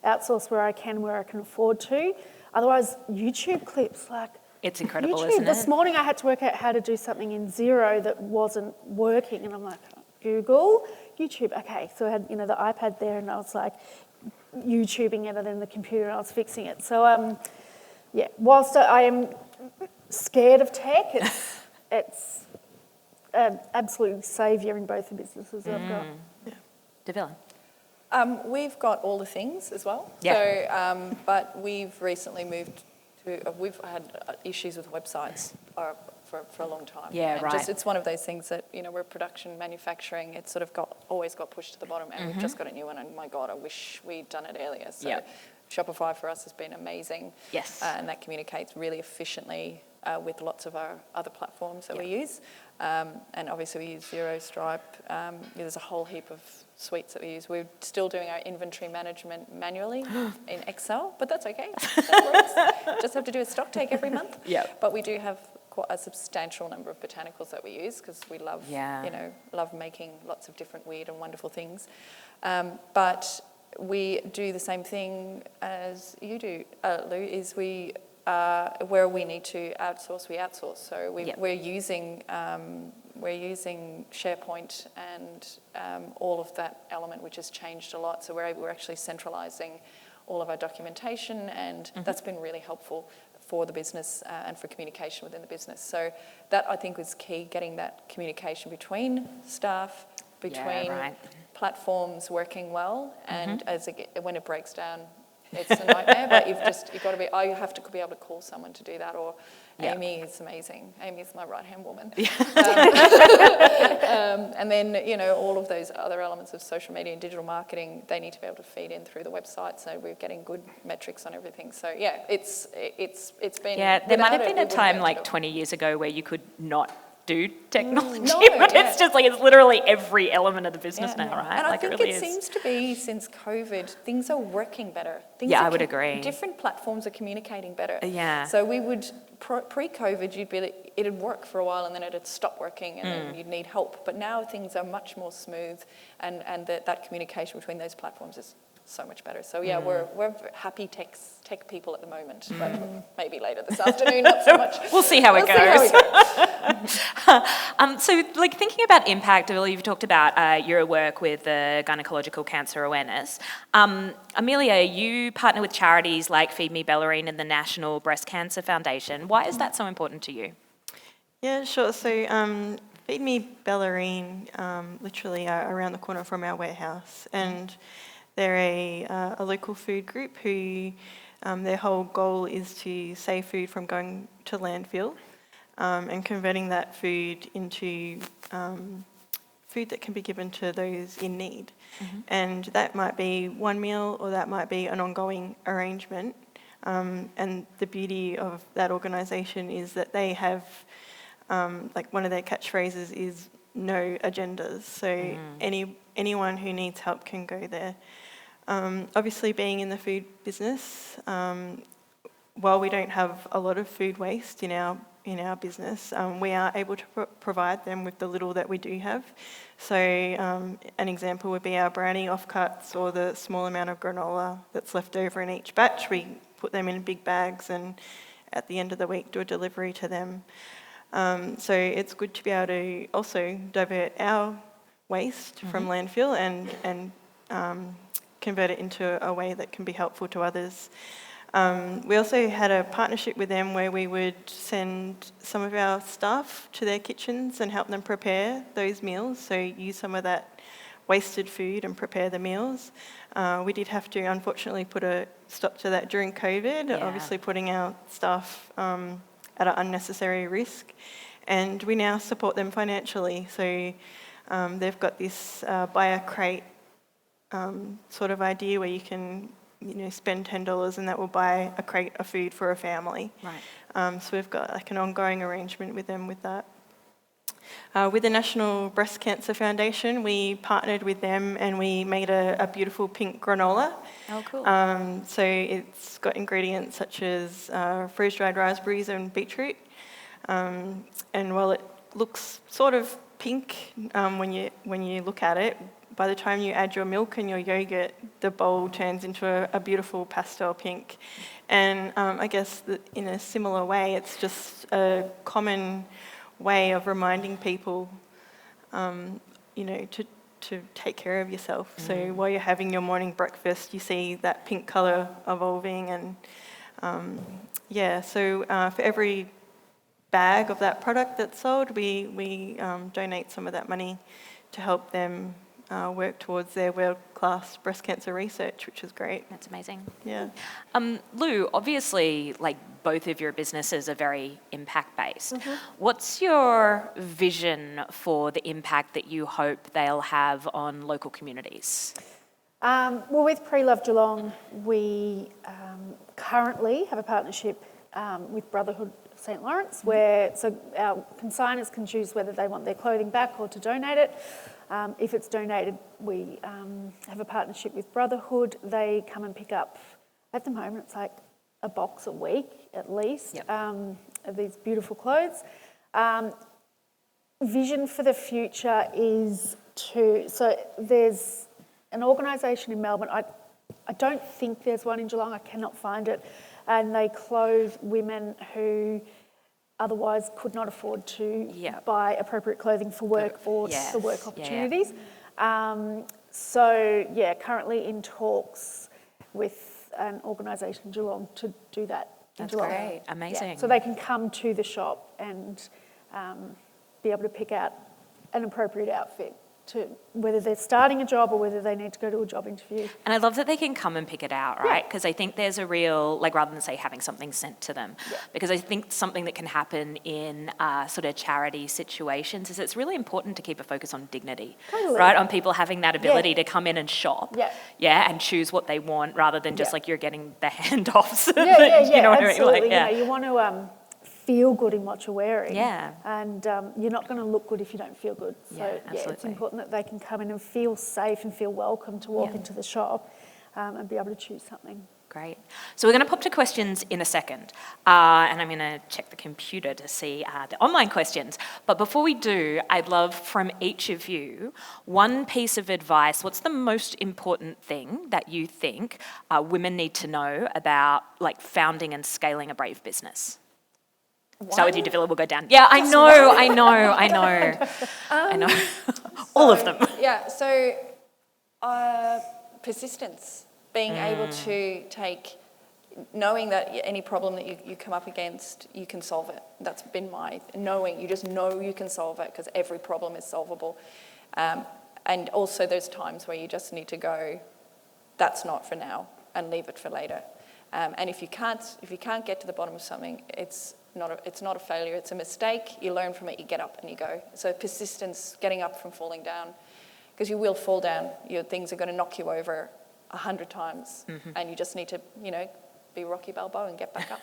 Outsource where I can afford to. Otherwise, YouTube clips, like... It's incredible, YouTube. isn't it? This morning I had to work out how to do something in Xero that wasn't working, and I'm like, Google, YouTube. Okay, so I had, the iPad there, and I was like YouTubing it, and then the computer, and I was fixing it. So, yeah, whilst I am scared of tech, it's an absolute saviour in both the businesses that I've got. Yeah. Davila? We've got all the things as well. Yeah. So, but we've recently moved to, we've had issues with websites for a long time. Yeah, and right. It's one of those things that, we're production, manufacturing, it's sort of always got pushed to the bottom, and we've just got a new one, and my God, I wish we'd done it earlier. So Shopify for us has been amazing. Yes. And that communicates really efficiently with lots of our other platforms that we use. And obviously we use Xero, Stripe. There's a whole heap of suites that we use. We're still doing our inventory management manually in Excel, but that's okay. That works. Just have to do a stock take every month. Yeah. But we do have quite a substantial number of botanicals that we use because we love, love making lots of different weird and wonderful things. But we do the same thing as you do, Lou, is where we need to outsource, we outsource. So we're using SharePoint and all of that element, which has changed a lot. So we're actually centralising all of our documentation, and that's been really helpful for the business and for communication within the business. So that, I think, was key, getting that communication between staff, between platforms working well, and when it breaks down, it's a nightmare, but you've got to be, you have to be able to call someone to do that, or Amy is amazing. Amy is my right-hand woman. And then, all of those other elements of social media and digital marketing, they need to be able to feed in through the website, so we're getting good metrics on everything. So, yeah, it's been... Yeah, there might have been a time like 20 years ago where you could not do technology, it's just it's literally every element of the business now, right? And I think really it seems to be, since COVID, things are working better. I would agree. Different platforms are communicating better. Yeah. So we would, pre-COVID, it'd work for a while and then it'd stop working and then you'd need help. But now things are much more smooth, and that communication between those platforms is so much better. So yeah, we're happy tech people at the moment, but maybe later this afternoon, not so much. We'll see how it goes. So, thinking about impact, you've talked about your work with the Gynecological Cancer Awareness. Amelia, you partner with charities like Feed Me Bellarine and the National Breast Cancer Foundation. Why is that so important to you? Yeah, sure. So, Feed Me Bellarine literally are around the corner from our warehouse, and they're a local food group who their whole goal is to save food from going to landfill and converting that food into food that can be given to those in need. And that might be one meal, or that might be an ongoing arrangement. And the beauty of that organisation is that they have, one of their catchphrases is no agendas. So anyone who needs help can go there. Obviously, being in the food business, while we don't have a lot of food waste in our business, we are able to provide them with the little that we do have. So an example would be our brownie offcuts, or the small amount of granola that's left over in each batch. We put them in big bags and at the end of the week do a delivery to them. So it's good to be able to also divert our waste from landfill and convert it into a way that can be helpful to others. We also had a partnership with them where we would send some of our staff to their kitchens and help them prepare those meals, so use some of that wasted food and prepare the meals. We did have to, unfortunately, put a stop to that during COVID, obviously putting our staff at an unnecessary risk. And we now support them financially. So they've got this buy a crate sort of idea where you can spend $10 and that will buy a crate of food for a family. Right. So we've got an ongoing arrangement with them with that. With the National Breast Cancer Foundation, we partnered with them and we made a beautiful pink granola. Oh, cool. So it's got ingredients such as freeze-dried raspberries and beetroot. And while it looks sort of pink when you look at it, by the time you add your milk and your yogurt, the bowl turns into a beautiful pastel pink. And I guess that in a similar way, it's just a common way of reminding people, to take care of yourself. So while you're having your morning breakfast, you see that pink colour evolving, and for every bag of that product that's sold, we donate some of that money to help them work towards their world-class breast cancer research, which is great. That's amazing. Yeah. Lou, obviously, both of your businesses are very impact-based. What's your vision for the impact that you hope they'll have on local communities? Well, with Pre Loved Geelong, we currently have a partnership with Brotherhood of St Lawrence, where our consigners can choose whether they want their clothing back or to donate it. If it's donated, we have a partnership with Brotherhood. They come and pick up, at the moment, it's like a box a week at least, of these beautiful clothes. Vision for the future is so there's an organisation in Melbourne, I don't think there's one in Geelong, I cannot find it, and they clothe women who otherwise could not afford to buy appropriate clothing for work or for work opportunities. Currently in talks with an organisation in Geelong to do that in Geelong. That's great, amazing. Yeah. So they can come to the shop and be able to pick out an appropriate outfit to whether they're starting a job or whether they need to go to a job interview. And I love that they can come and pick it out, right? Because I think there's a real, rather than say having something sent to them, because I think something that can happen in sort of charity situations is it's really important to keep a focus on dignity, right? On people having that ability to come in and shop, and choose what they want rather than just you're getting the handoffs. You know what absolutely. I mean? You want to feel good in what you're wearing. And you're not going to look good if you don't feel good. So it's important that they can come in and feel safe and feel welcome to walk into the shop and be able to choose something. Great. So we're going to pop to questions in a second, and I'm going to check the computer to see the online questions. But before we do, I'd love from each of you one piece of advice. What's the most important thing that you think women need to know about founding and scaling a brave business? Start with you, Davila, we'll go down. Yeah, I know. All of them. Yeah, so persistence, being able to knowing that any problem that you come up against, you can solve it. That's been my knowing. You just know you can solve it because every problem is solvable. And also those times where you just need to go, that's not for now, and leave it for later. And if you can't get to the bottom of something, it's not a failure, it's a mistake. You learn from it, you get up and you go. So persistence, getting up from falling down, because you will fall down. Things are going to knock you over 100 times, and you just need to, be Rocky Balboa and get back up.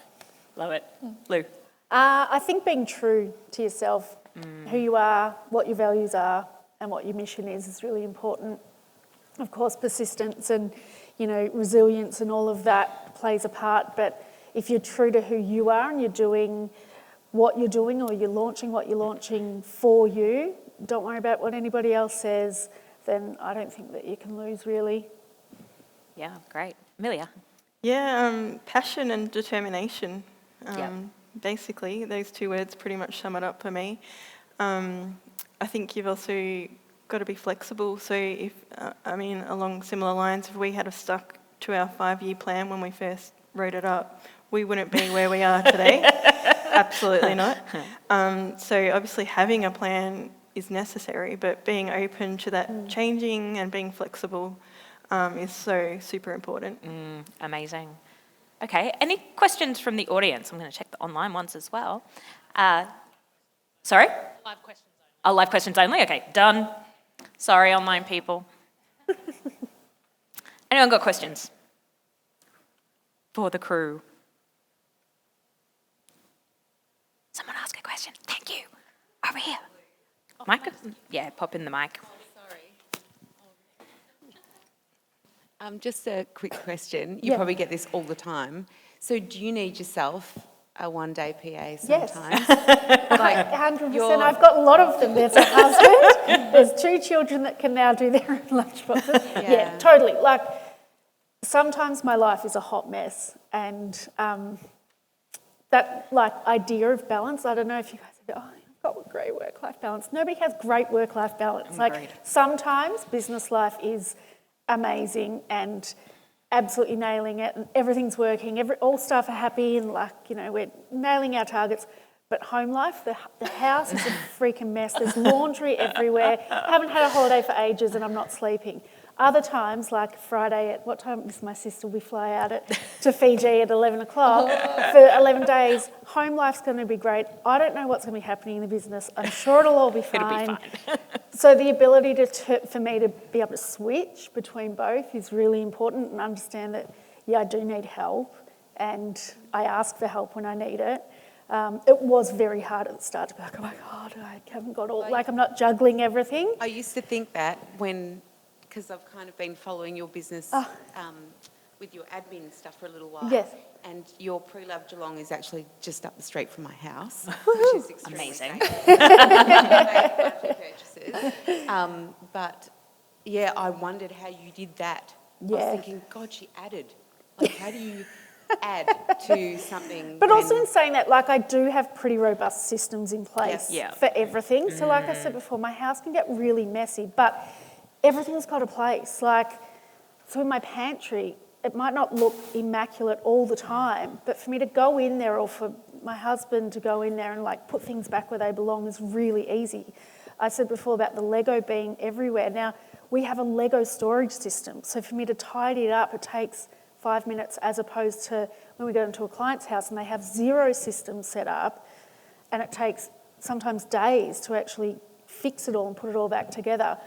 Love it. Lou? I think being true to yourself, who you are, what your values are, and what your mission is really important. Of course, persistence and, resilience and all of that plays a part, but if you're true to who you are and you're doing what you're doing or you're launching what you're launching for you, don't worry about what anybody else says, then I don't think that you can lose, really. Yeah, great. Amelia? Yeah, passion and determination. Basically, those two words pretty much sum it up for me. I think you've also got to be flexible. So if, along similar lines, if we had stuck to our 5-year plan when we first wrote it up, we wouldn't be where we are today. Absolutely not. So obviously having a plan is necessary, but being open to that changing and being flexible is so super important. Amazing. Okay, any questions from the audience? I'm going to check the online ones as well. Sorry? Live questions only. Oh, live questions only? Okay, done. Sorry, online people. Anyone got questions? For the crew. Someone ask a question. Thank you. Over here. Mic? Yeah, pop in the mic. Just a quick question. You probably get this all the time. So do you need yourself a one-day PA sometimes? Like 100%. I've got a lot of them. There's a husband. There's 2 children that can now do their own lunchboxes. Yeah, totally. Like sometimes my life is a hot mess, and that like idea of balance. I don't know if you guys have. Oh, I've got great work-life balance. Nobody has great work-life balance. Like sometimes business life is amazing and absolutely nailing it, and everything's working. All staff are happy, and like we're nailing our targets. But home life, the house is a freaking mess. There's laundry everywhere. I haven't had a holiday for ages, and I'm not sleeping. Other times, like Friday at what time is my sister? We fly out to Fiji at 11 o'clock for 11 days. Home life's going to be great. I don't know what's going to be happening in the business. I'm sure it'll all be fine. It'll be fine. So the ability for me to be able to switch between both is really important, and understand that, I do need help, and I ask for help when I need it. It was very hard at the start to be like, oh my God, I haven't got all, like I'm not juggling everything. I used to think that because I've kind of been following your business with your admin stuff for a little while. Yes. And your Pre Loved Geelong is actually just up the street from my house, which is extremely amazing. Purchases. But yeah, I wondered how you did that. Yeah. I was thinking, God, she added. Like, how do you add to something? But also in saying that, like I do have pretty robust systems in place for everything. So like I said before, my house can get really messy, but everything's got a place. Like, so in my pantry, it might not look immaculate all the time, but for me to go in there, or for my husband to go in there and like put things back where they belong, is really easy. I said before about the Lego being everywhere. Now, we have a Lego storage system. So for me to tidy it up, it takes 5 minutes, as opposed to when we go into a client's house and they have 0 systems set up, and it takes sometimes days to actually fix it all and put it all back together.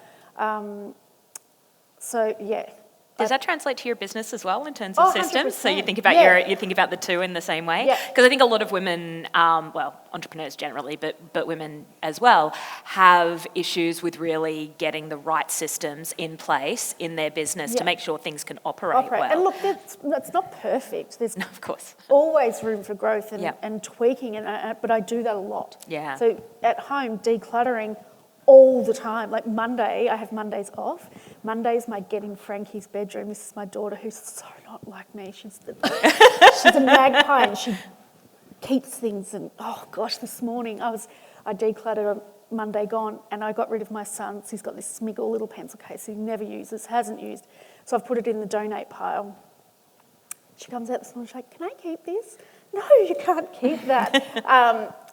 Does that translate to your business as well in terms of systems? 100%. So you think about you think about the two in the same way? Yeah. Because I think a lot of women, entrepreneurs generally, but women as well, have issues with really getting the right systems in place in their business to make sure things can operate well. And look, that's not perfect. There's of course. always room for growth and tweaking, but I do that a lot. Yeah. So at home, decluttering all the time. Like Monday, I have Mondays off. Monday's my get in Frankie's bedroom. This is my daughter, who's so not like me. She's a magpie, and she keeps things. And oh gosh, this morning I decluttered a Monday gone, and I got rid of my son's. He's got this Smiggle little pencil case he never uses, hasn't used. So I've put it in the donate pile. She comes out this morning, she's like, "Can I keep this?" No, you can't keep that.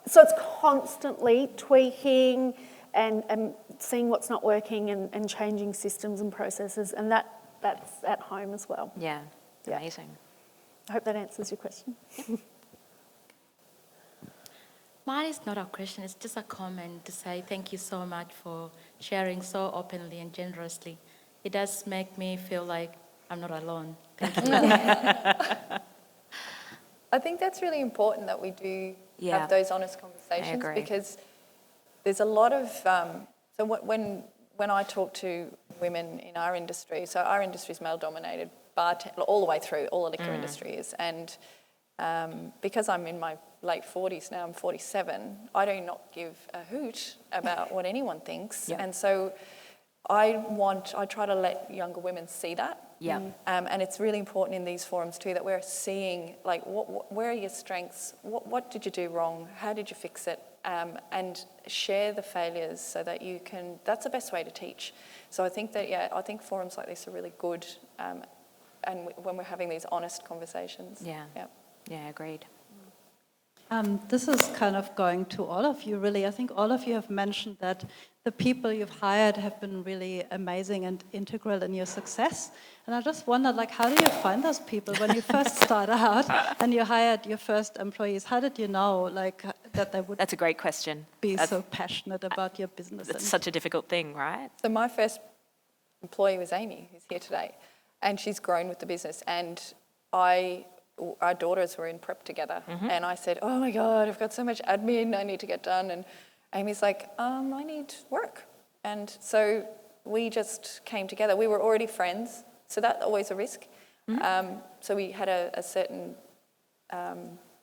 So it's constantly tweaking and seeing what's not working, and changing systems and processes, and that's at home as well. Yeah, amazing. I hope that answers your question. Mine is not a question, it's just a comment to say thank you so much for sharing so openly and generously. It does make me feel like I'm not alone. Thank you. I think that's really important that we do have those honest conversations, because there's a lot of, so when I talk to women in our industry, so our industry is male-dominated, all the way through, all the liquor industry is, and because I'm in my late 40s now, I'm 47, I do not give a hoot about what anyone thinks, and so I try to let younger women see that. Yeah. And it's really important in these forums too that we're seeing, like, where are your strengths? What did you do wrong? How did you fix it? And share the failures so that you can. That's the best way to teach. So I think that I think forums like this are really good, and when we're having these honest conversations. Yeah, agreed. This is kind of going to all of you, really. I think all of you have mentioned that the people you've hired have been really amazing and integral in your success. And I just wondered, like, how do you find those people when you first start out and you hired your first employees? How did you know, like, that they would? That's a great question. Be so passionate about your business. It's such a difficult thing, right? So my first employee was Amy, who's here today, and she's grown with the business. And our daughters were in prep together, and I said, "Oh my God, I've got so much admin I need to get done." Amy's like, I need work. And so we just came together. We were already friends, so that's always a risk. So we had a certain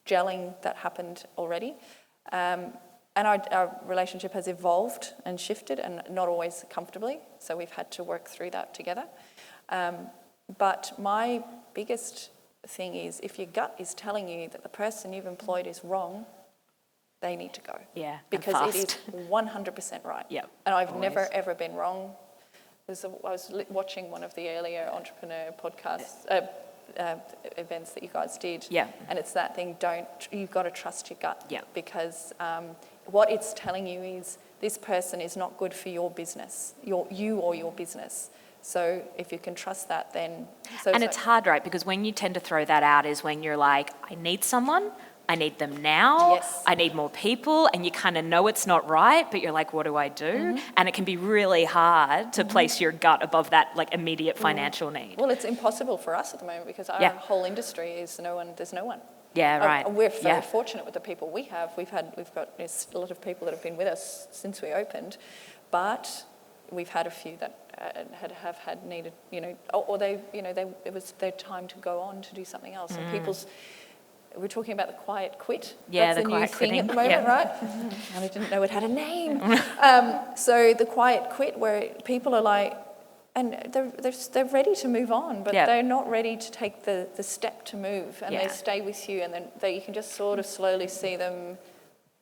gelling that happened already. And our relationship has evolved and shifted, and not always comfortably, so we've had to work through that together. But my biggest thing is, if your gut is telling you that the person you've employed is wrong, they need to go. Yeah, because it is 100% right. Yeah, and I've never ever been wrong. I was watching one of the earlier entrepreneur podcasts, events that you guys did. Yeah. And it's that thing, you've got to trust your gut. Yeah. Because what it's telling you is this person is not good for your business, you or your business. So if you can trust that, then... And it's hard, right? Because when you tend to throw that out is when you're like, I need someone, I need them now, Yes. I need more people, and you kind of know it's not right, but you're like, what do I do? And it can be really hard to place your gut above that like immediate financial need. Well, it's impossible for us at the moment because our whole industry is there's no one. Yeah, right. We're very fortunate with the people we have. We've got a lot of people that have been with us since we opened, but we've had a few that have needed, or it was their time to go on to do something else. And we're talking about the quiet quit. Yeah, that's the a new quiet thing quitting. at the moment, right? And I didn't know it had a name. So the quiet quit, where people are like, and they're ready to move on, but they're not ready to take the step to move, and they stay with you, and then you can just sort of slowly see them,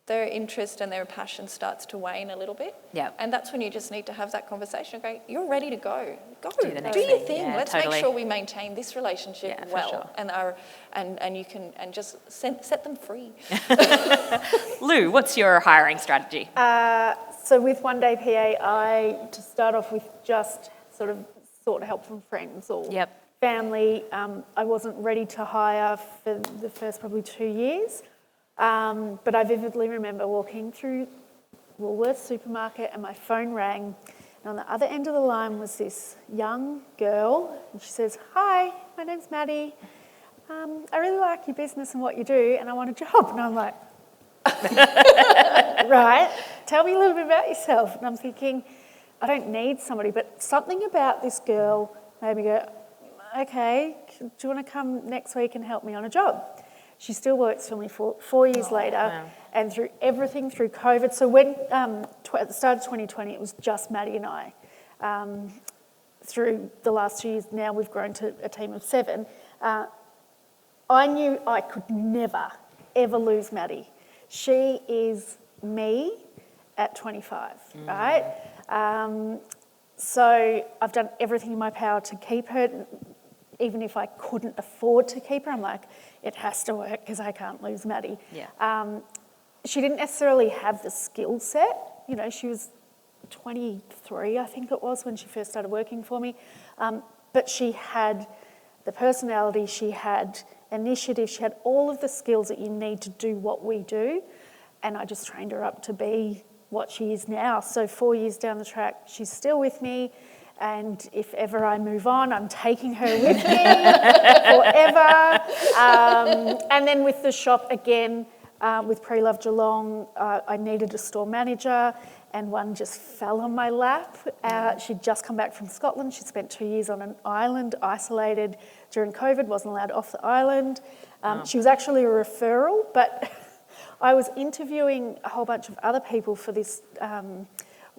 their interest and their passion starts to wane a little bit. Yeah. And that's when you just need to have that conversation. Okay, you're ready to go. Go, Do the next do your thing. thing. Yeah, Let's totally. make sure we maintain this relationship well, sure. and you can just set them free. Lou, what's your hiring strategy? So with One Day PA, to start off with, just sort of sought help from friends or family. I wasn't ready to hire for the first probably 2 years. But I vividly remember walking through Woolworths supermarket and my phone rang, and on the other end of the line was this young girl, and she says, "Hi, my name's Maddie. I really like your business and what you do, and I want a job." And I'm like, right, tell me a little bit about yourself. And I'm thinking, I don't need somebody, but something about this girl made me go, okay, do you want to come next week and help me on a job? She still works for me 4 years later, and through everything, through COVID. So when at the start of 2020, it was just Maddie and I. Through the last 2 years, now we've grown to a team of 7. I knew I could never, ever lose Maddie. She is me at 25, right? So I've done everything in my power to keep her. Even if I couldn't afford to keep her, I'm like, it has to work because I can't lose Maddie. Yeah. She didn't necessarily have the skill set. She was 23, I think it was, when she first started working for me. But she had the personality, she had initiative, she had all of the skills that you need to do what we do. And I just trained her up to be what she is now. So 4 years down the track, she's still with me. And if ever I move on, I'm taking her with me forever. And then with the shop again, with Pre Loved Geelong, I needed a store manager, and one just fell on my lap. She'd just come back from Scotland. She'd spent 2 years on an island, isolated during COVID, wasn't allowed off the island. She was actually a referral, but I was interviewing a whole bunch of other people for this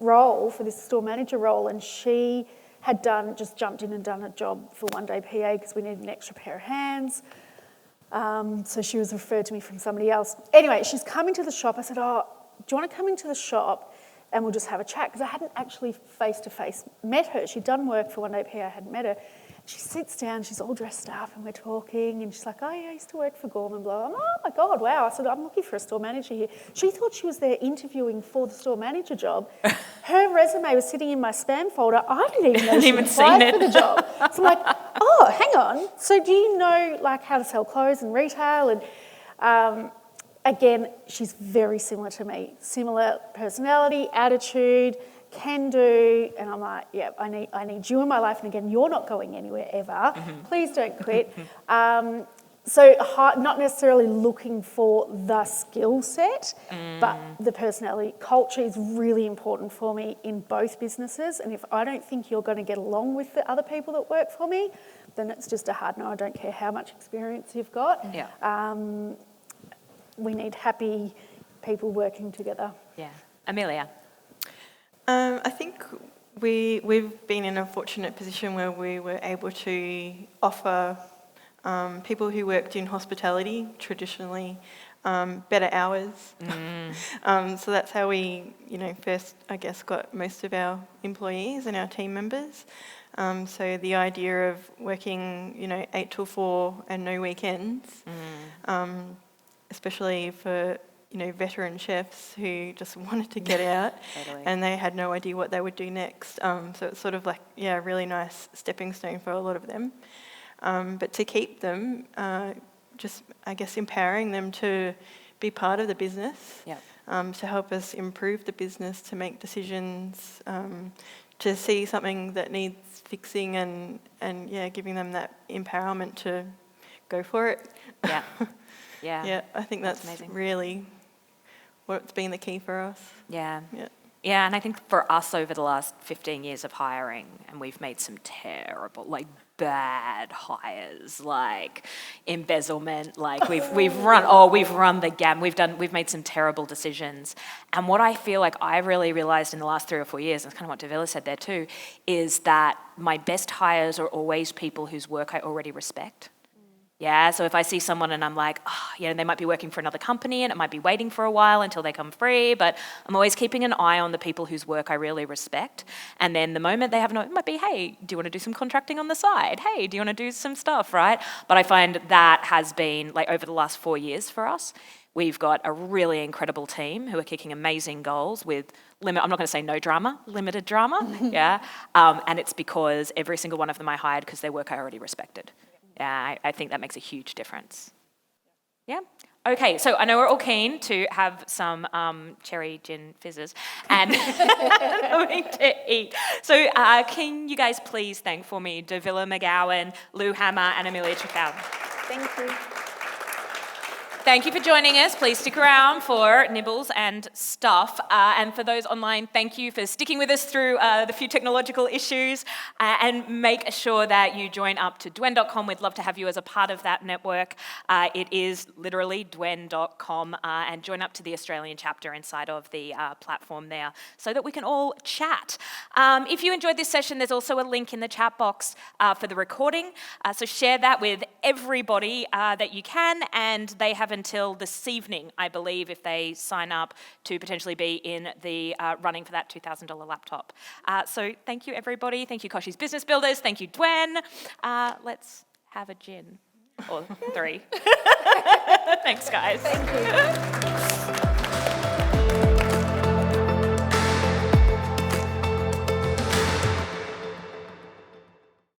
role, for this store manager role, and she had just jumped in and done a job for One Day PA because we needed an extra pair of hands. So she was referred to me from somebody else. Anyway, she's coming to the shop. I said, do you want to come into the shop and we'll just have a chat? Because I hadn't actually face-to-face met her. She'd done work for One Day PA, I hadn't met her. She sits down, she's all dressed up, and we're talking, and she's like, oh, yeah, I used to work for Gorman, blah. I'm like, oh, my God, wow. I said, I'm looking for a store manager here. She thought she was there interviewing for the store manager job. Her resume was sitting in my spam folder. I didn't even know she applied for the job. So I'm like, oh, hang on. So do you know, how to sell clothes and retail? And again, she's very similar to me. Similar personality, attitude, can do, and I'm like, yeah, I need you in my life, and again, you're not going anywhere ever. Please don't quit. So not necessarily looking for the skill set, but the personality. Culture is really important for me in both businesses, and if I don't think you're going to get along with the other people that work for me, then it's just a hard no. I don't care how much experience you've got. Yeah. We need happy people working together. Yeah. Amelia? I think we've been in a fortunate position where we were able to offer people who worked in hospitality traditionally better hours. So that's how we, first, I guess, got most of our employees and our team members. So the idea of working, 8 till 4 and no weekends, especially for, veteran chefs who just wanted to get out Totally. and they had no idea what they would do next. So it's sort of like, a really nice stepping stone for a lot of them. But to keep them, just, I guess, empowering them to be part of the business, to help us improve the business, to make decisions, to see something that needs fixing and giving them that empowerment to go for it. Yeah. Yeah. Yeah, I think that's amazing. really what's been the key for us. Yeah. Yeah. Yeah, and I think for us over the last 15 years of hiring, and we've made some terrible, bad hires, embezzlement, we've run the gamut. We've made some terrible decisions. And what I feel like I really realised in the last 3 or 4 years, and it's kind of what Davila said there too, is that my best hires are always people whose work I already respect. Yeah, so if I see someone and I'm like, they might be working for another company and it might be waiting for a while until they come free, but I'm always keeping an eye on the people whose work I really respect. And then the moment they have it might be, hey, do you want to do some contracting on the side? Hey, do you want to do some stuff, right? But I find that has been, over the last 4 years for us, we've got a really incredible team who are kicking amazing goals with I'm not going to say no drama, limited drama, yeah. And it's because every single one of them I hired because their work I already respected. Yeah, I think that makes a huge difference. Yeah? Okay, so I know we're all keen to have some cherry gin fizzes and something to eat. So can you guys please thank for me Davila McGowan, Lou Hammer and Amelia Trethowen. Thank you. Thank you for joining us. Please stick around for nibbles and stuff. And for those online, thank you for sticking with us through the few technological issues. And make sure that you join up to DWEN.com. We'd love to have you as a part of that network. It is literally DWEN.com. And join up to the Australian chapter inside of the platform there so that we can all chat. If you enjoyed this session, there's also a link in the chat box for the recording. So share that with everybody that you can. And they have until this evening, I believe, if they sign up to potentially be in the running for that $2,000 laptop. So thank you, everybody. Thank you, Kochie's Business Builders. Thank you, DWEN. Let's have a gin or 3. Thanks, guys. Thank you.